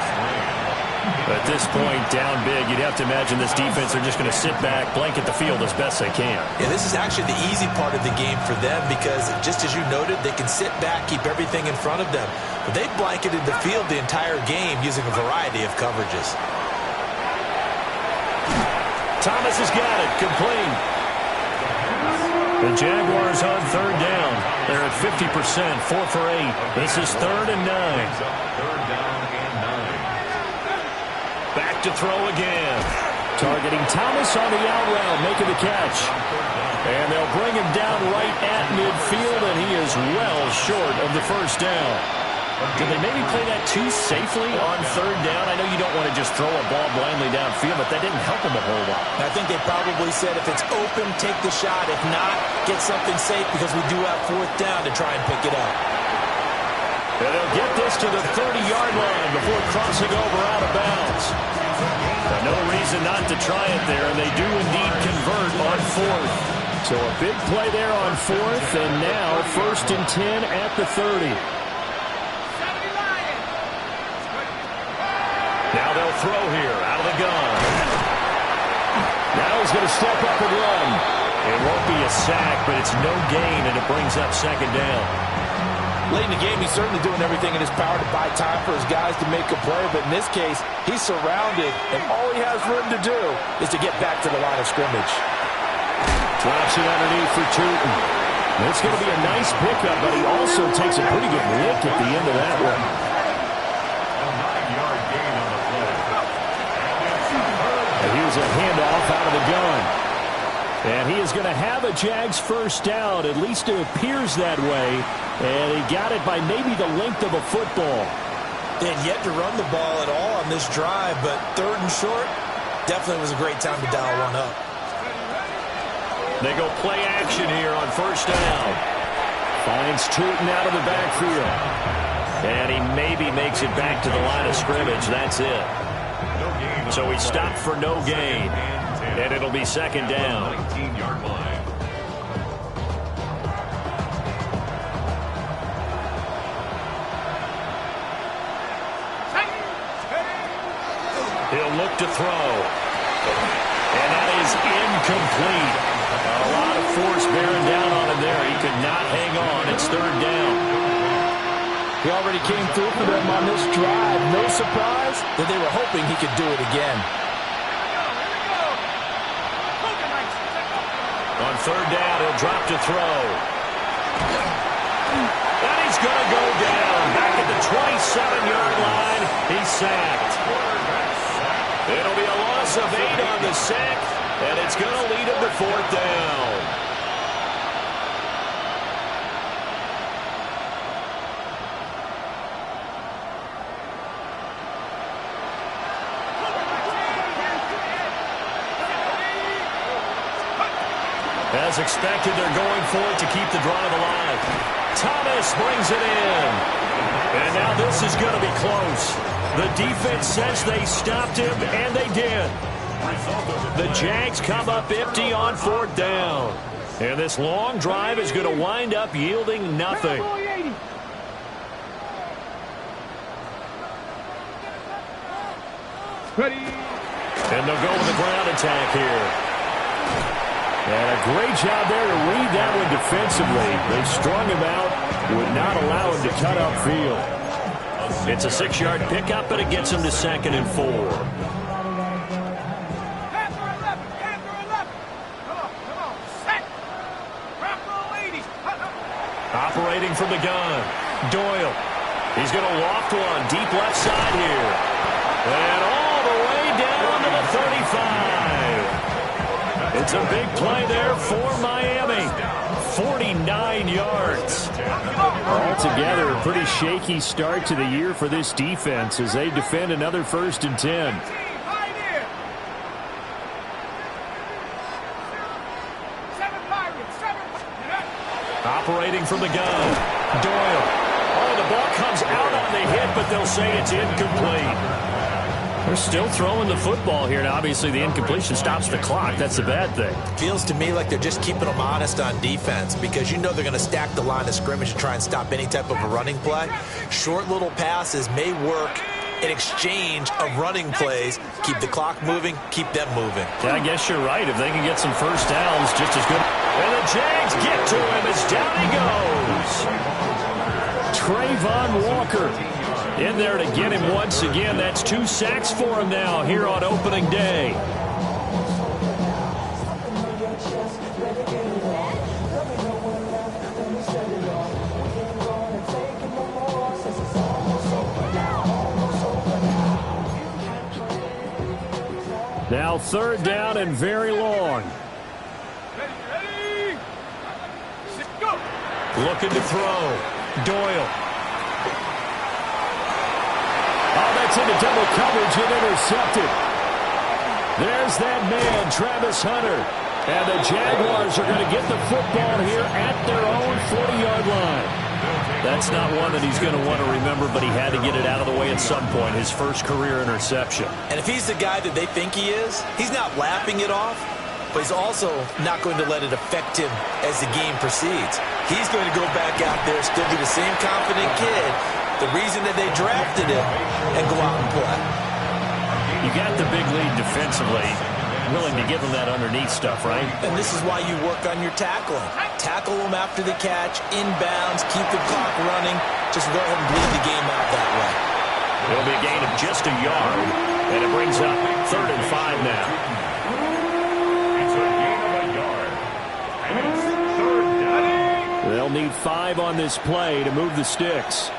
At this point, down big, you'd have to imagine this defense are just going to sit back, blanket the field as best they can. Yeah, this is actually the easy part of the game for them because, just as you noted, they can sit back, keep everything in front of them. But they've blanketed the field the entire game using a variety of coverages. Thomas has got it, complete. The Jaguars on 3rd down. They're at 50%, 4 for 8. This is 3rd and 9. Third down and 9. Back to throw again. Targeting Thomas on the out route, making the catch. And they'll bring him down right at midfield, and he is well short of the first down. Did they maybe play that too safely on 3rd down? I know you don't want to just throw a ball blindly downfield, but that didn't help them a whole lot. I think they probably said if it's open, take the shot. If not, get something safe because we do have 4th down to try and pick it up. And they'll get this to the 30-yard line before crossing over out of bounds. No reason not to try it there, and they do indeed convert on 4th. So a big play there on 4th, and now 1st and 10 at the 30. Now they'll throw here out of the gun. Now he's going to step up and run. It won't be a sack, but it's no gain, and it brings up 2nd down. Late in the game, he's certainly doing everything in his power to buy time for his guys to make a play, but in this case, he's surrounded, and all he has room to do is to get back to the line of scrimmage. Drops it underneath for Tootin. It's going to be a nice pickup, but he also takes a pretty good lick at the end of that one. A 9-yard gain on the play. And here's a handoff out of the gun. And he is going to have a Jags first down. At least it appears that way. And he got it by maybe the length of a football. They had yet to run the ball at all on this drive, but 3rd and short, Definitely was a great time to dial one up. They go play action here on first down. Finds Tootin out of the backfield. And he maybe makes it back to the line of scrimmage. That's it. So he stopped for no gain. And it'll be second down. 19-yard line. He'll look to throw. And that is incomplete. A lot of force bearing down on him there. He could not hang on. It's third down. He already came through for them on this drive. No surprise that they were hoping he could do it again. On third down, he'll drop to throw. And he's going to go down. Back at the 27-yard line. He's sacked. It'll be a loss of 8 on the sack, and it's going to lead him to fourth down. As expected, they're going for it to keep the drive alive. Thomas brings it in. And now this is going to be close. The defense says they stopped him, and they did. The Jags come up empty on fourth down. And this long drive is going to wind up yielding nothing. Ready. And they'll go with the ground attack here. And a great job there to read that one defensively. They strung him out, would not allow him to cut upfield. It's a 6-yard pickup, but it gets him to 2nd and 4. Operating from the gun, Doyle. He's going to loft one deep left side here. And all the way down to the 35. It's a big play there for Miami. 49 yards. Altogether, a pretty shaky start to the year for this defense as they defend another 1st and 10. Operating from the gun, Doyle. Oh, the ball comes out on the hit, but they'll say it's incomplete. They're still throwing the football here, and obviously the incompletion stops the clock. That's the bad thing. Feels to me like they're just keeping them honest on defense because you know they're going to stack the line of scrimmage and try and stop any type of a running play. Short little passes may work in exchange of running plays. Keep the clock moving, keep them moving. Yeah, I guess you're right. If they can get some first downs, just as good. And the Jags get to him as down he goes. Trayvon Walker in there to get him once again. That's 2 sacks for him now here on opening day. Now 3rd down and very long. Ready. Go. Looking to throw. Doyle. Oh, that's into double coverage and intercepted. There's that man, Travis Hunter. And the Jaguars are going to get the football here at their own 40-yard line. That's not one that he's going to want to remember, but he had to get it out of the way at some point, his first career interception. And if he's the guy that they think he is, he's not laughing it off, but he's also not going to let it affect him as the game proceeds. He's going to go back out there, still be the same confident kid, the reason that they drafted him, and go out and play. You got the big lead defensively, willing to give him that underneath stuff, right? And this is why you work on your tackling. Tackle them after the catch, inbounds, keep the clock running. Just go ahead and bleed the game out that way. It'll be a gain of just a yard, and it brings up 3rd and 5 now. It's a gain of a yard. And it's 3rd down. They'll need 5 on this play to move the sticks.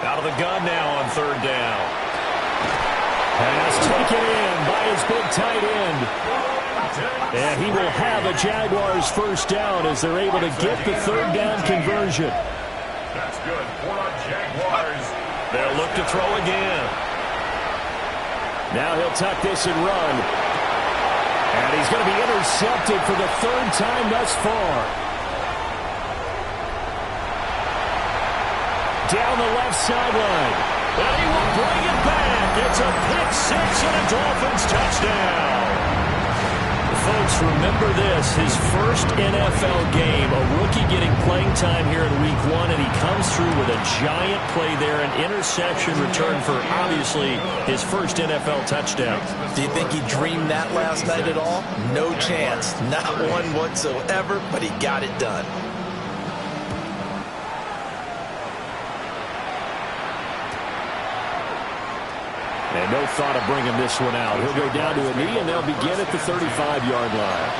Out of the gun now on 3rd down. Pass taken in by his big tight end. And he will have a Jaguars first down as they're able to get the 3rd down conversion. That's good for the Jaguars. They'll look to throw again. Now he'll tuck this and run. And he's going to be intercepted for the third time thus far. Down the left sideline. And he will bring it back. It's a pick six and a Dolphins touchdown. Folks, remember this, his first NFL game, a rookie getting playing time here in week 1, and he comes through with a giant play there, an interception return for, obviously, his first NFL touchdown. Do you think he dreamed that last night at all? No chance. Not one whatsoever, but he got it done. And no thought of bringing this one out. He'll go down to a knee, and they'll begin at the 35-yard line.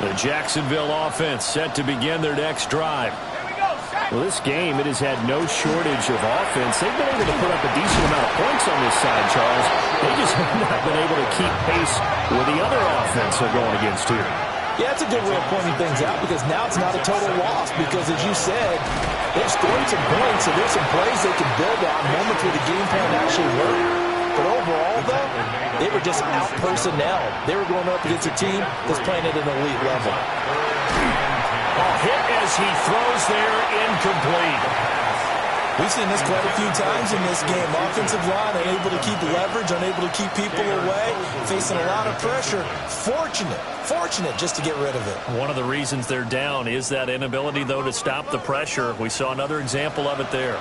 The Jacksonville offense set to begin their next drive. Well, this game, it has had no shortage of offense. They've been able to put up a decent amount of points on this side, Charles. They just have not been able to keep pace with the other offense they're going against here. Yeah, it's a good way of pointing things out because now it's not a total loss because, as you said, they've scored some points, so there's some plays they can build on, moments where the game plan actually worked. But overall, though, they were just out-personnel. They were going up against a team that's playing at an elite level. A hit as he throws there, incomplete. We've seen this quite a few times in this game. Offensive line unable to keep leverage, unable to keep people away, facing a lot of pressure. Fortunate just to get rid of it. One of the reasons they're down is that inability, though, to stop the pressure. We saw another example of it there.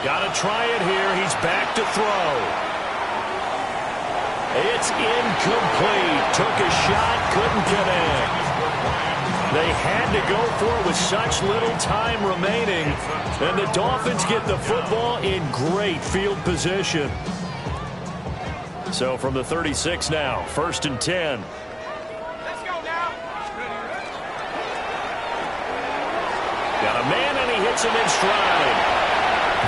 Got to try it here. He's back to throw. It's incomplete. Took a shot, couldn't connect. They had to go for it with such little time remaining. And the Dolphins get the football in great field position. So from the 36 now, 1st and 10. Let's go now. Got a man, and he hits him in stride.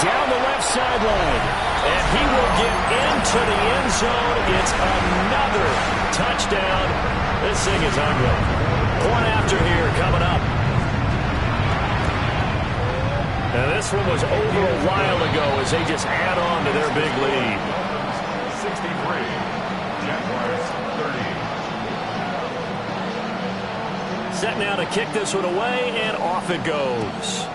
Down the left sideline. And he will get into the end zone. It's another touchdown. This thing is ugly. Point after here coming up. And this one was over a while ago as they just add on to their big lead. 63, Jaguars 30. Set now to kick this one away, and off it goes.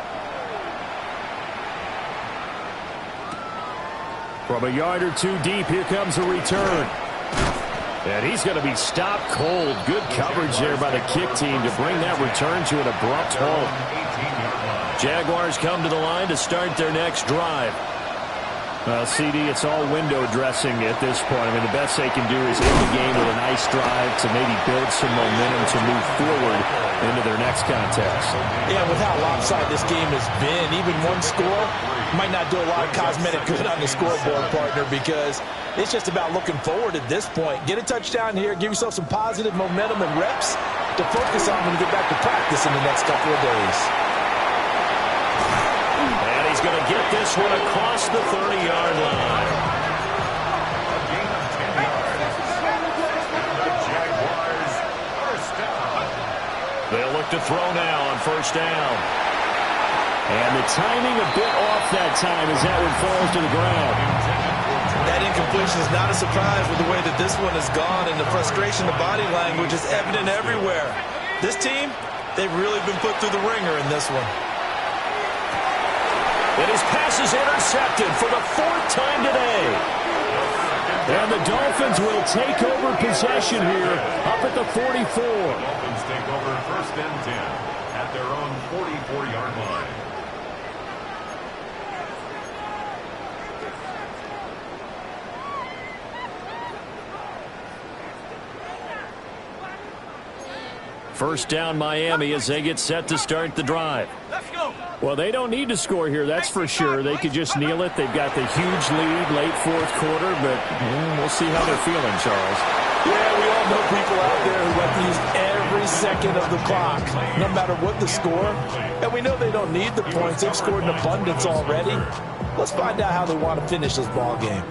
From a yard or two deep, here comes a return. And he's going to be stopped cold. Good coverage there by the kick team to bring that return to an abrupt halt. Jaguars come to the line to start their next drive. CD, it's all window dressing at this point. I mean, the best they can do is end the game with a nice drive to maybe build some momentum to move forward into their next contest. Yeah, with how lopsided this game has been, even one score might not do a lot of cosmetic good on the scoreboard, partner, because it's just about looking forward at this point. Get a touchdown here, give yourself some positive momentum and reps to focus on when you get back to practice in the next couple of days. And he's going to get this one across the 30-yard line. A gain of 10 yards. The Jaguars first down. They'll look to throw now on first down. And the timing a bit off that time as that one falls to the ground. That incompletion is not a surprise with the way that this one has gone, and the frustration, the body language is evident everywhere. This team, they've really been put through the ringer in this one. And his pass is intercepted for the 4th time today. And the Dolphins will take over possession here up at the 44. Dolphins take over 1st and 10 at their own 44-yard line. First down Miami as they get set to start the drive. Let's go. Well, they don't need to score here, that's for sure. They could just kneel it. They've got the huge lead late 4th quarter, but we'll see how they're feeling, Charles. Yeah, we all know people out there who like to use every second of the clock, no matter what the score. And we know they don't need the points. They've scored in abundance already. Let's find out how they want to finish this ball game.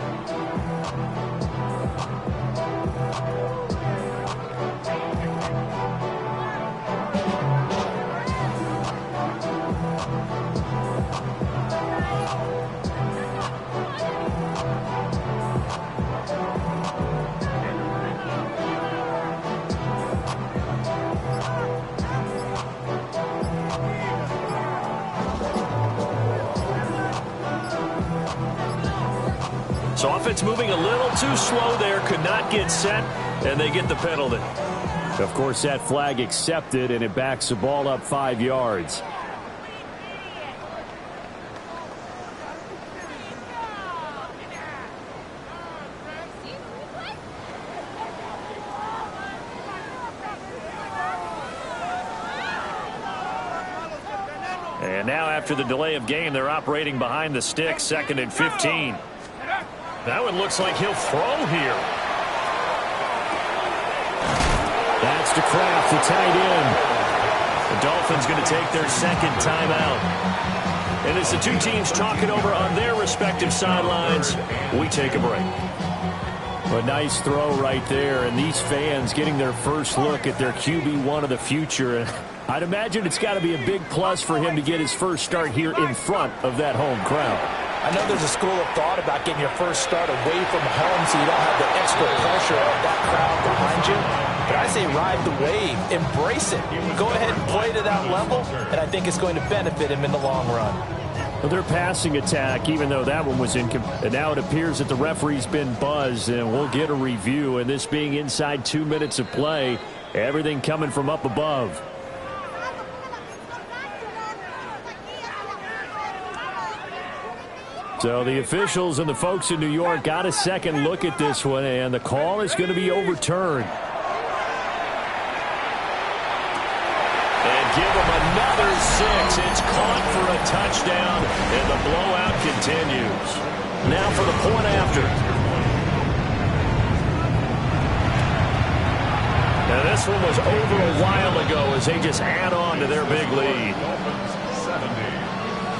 So offense moving a little too slow there, could not get set, and they get the penalty. Of course, that flag accepted, and it backs the ball up 5 yards. And now after the delay of game, they're operating behind the sticks, 2nd and 15. That one looks like he'll throw here. That's to Kraft, the tight end. The Dolphins going to take their 2nd timeout. And as the two teams talk it over on their respective sidelines, we take a break. A nice throw right there, and these fans getting their first look at their QB1 of the future. I'd imagine it's got to be a big plus for him to get his first start here in front of that home crowd. I know there's a school of thought about getting your first start away from home so you don't have the extra pressure of that crowd behind you. But I say ride the wave. Embrace it. Go ahead and play to that level, and I think it's going to benefit him in the long run. Well, their passing attack, even though that one was incomplete, and now it appears that the referee's been buzzed, and we'll get a review. And this being inside 2 minutes of play, everything coming from up above. So the officials and the folks in New York got a second look at this one, and the call is going to be overturned. And give them another 6. It's caught for a touchdown, and the blowout continues. Now for the point after. Now this one was over a while ago as they just add on to their big lead. Dolphins 70,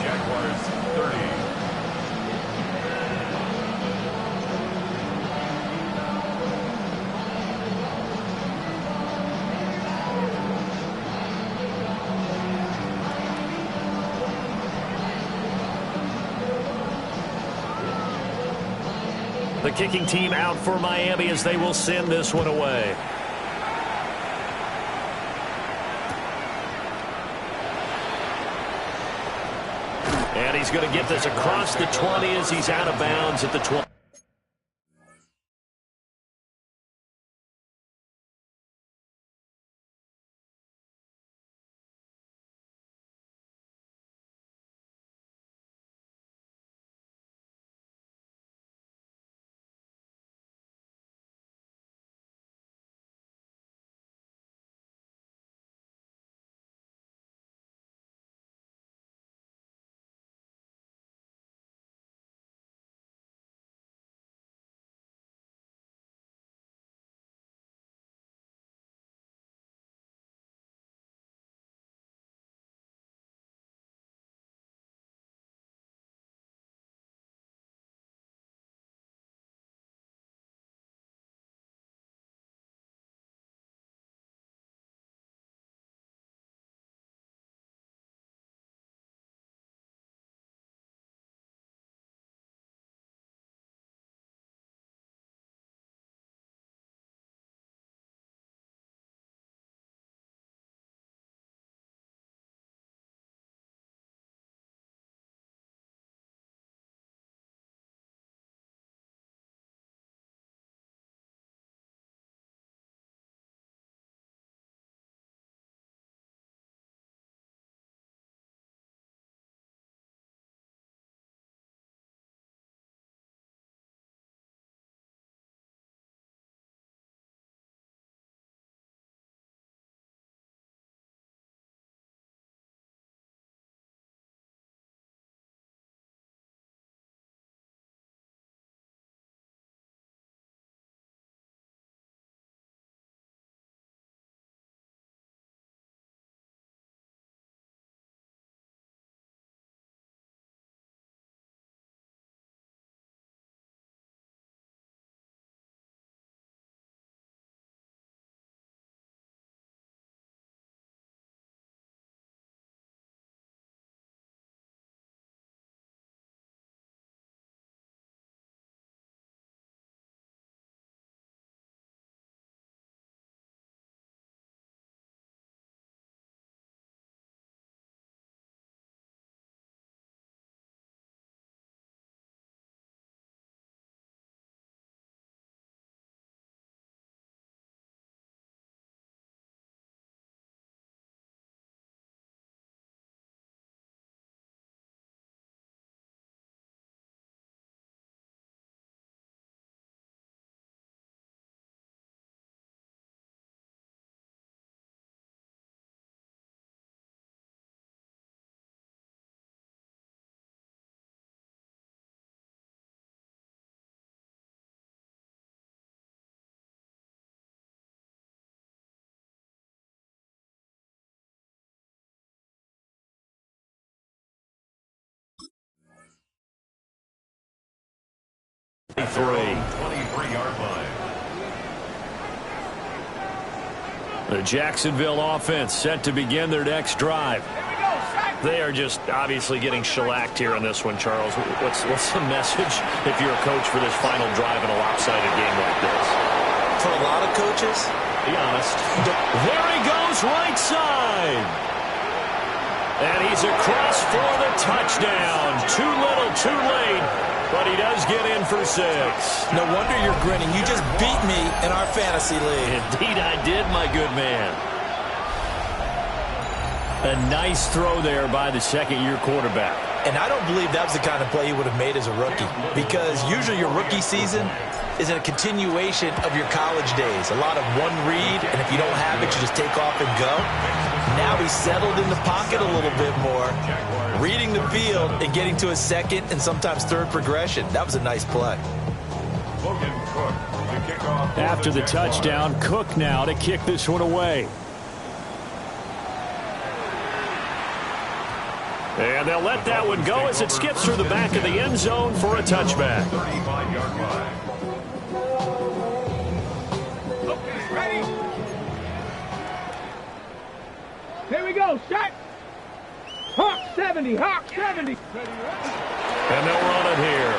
Jaguars 30. The kicking team out for Miami as they will send this one away. And he's going to get this across the 20 as he's out of bounds at the 20. 23-yard line. The Jacksonville offense set to begin their next drive. They are just obviously getting shellacked here in this one, Charles. What's the message if you're a coach for this final drive in a lopsided game like this? For a lot of coaches, be honest. There he goes, right side. And he's across for the touchdown. Too little, too late. But he does get in for 6. No wonder you're grinning. You just beat me in our fantasy league. Indeed I did, my good man. A nice throw there by the second-year quarterback. And I don't believe that was the kind of play he would have made as a rookie, because usually your rookie season is a continuation of your college days. A lot of one read, and if you don't have it, you just take off and go. Now he's settled in the pocket a little bit more, reading the field and getting to a second and sometimes third progression. That was a nice play. After the touchdown, Cook now to kick this one away. And they'll let that one go as it skips through the back of the end zone for a touchback. 35-yard line. Okay, ready? Here we go, shot. Hawk 70, Hawk 70. And they'll run it here.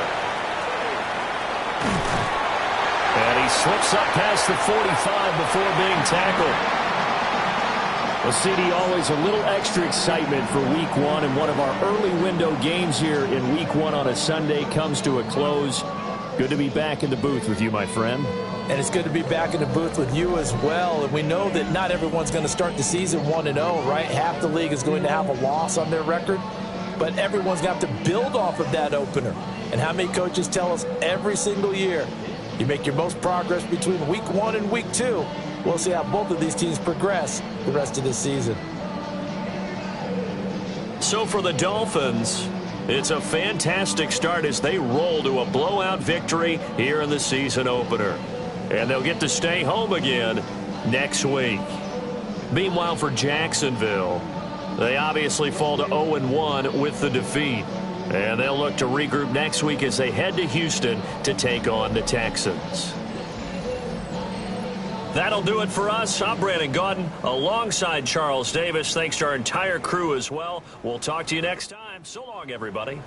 And he slips up past the 45 before being tackled. Well, CD, always a little extra excitement for Week 1, and one of our early window games here in Week 1 on a Sunday comes to a close. Good to be back in the booth with you, my friend. And it's good to be back in the booth with you as well. And we know that not everyone's going to start the season 1-0, right? Half the league is going to have a loss on their record, but everyone's going to have to build off of that opener. And how many coaches tell us every single year, you make your most progress between Week 1 and Week 2. We'll see how both of these teams progress the rest of this season. So for the Dolphins, it's a fantastic start as they roll to a blowout victory here in the season opener. And they'll get to stay home again next week. Meanwhile, for Jacksonville, they obviously fall to 0-1 with the defeat. And they'll look to regroup next week as they head to Houston to take on the Texans. That'll do it for us. I'm Brandon Gaudin alongside Charles Davis. Thanks to our entire crew as well. We'll talk to you next time. So long, everybody.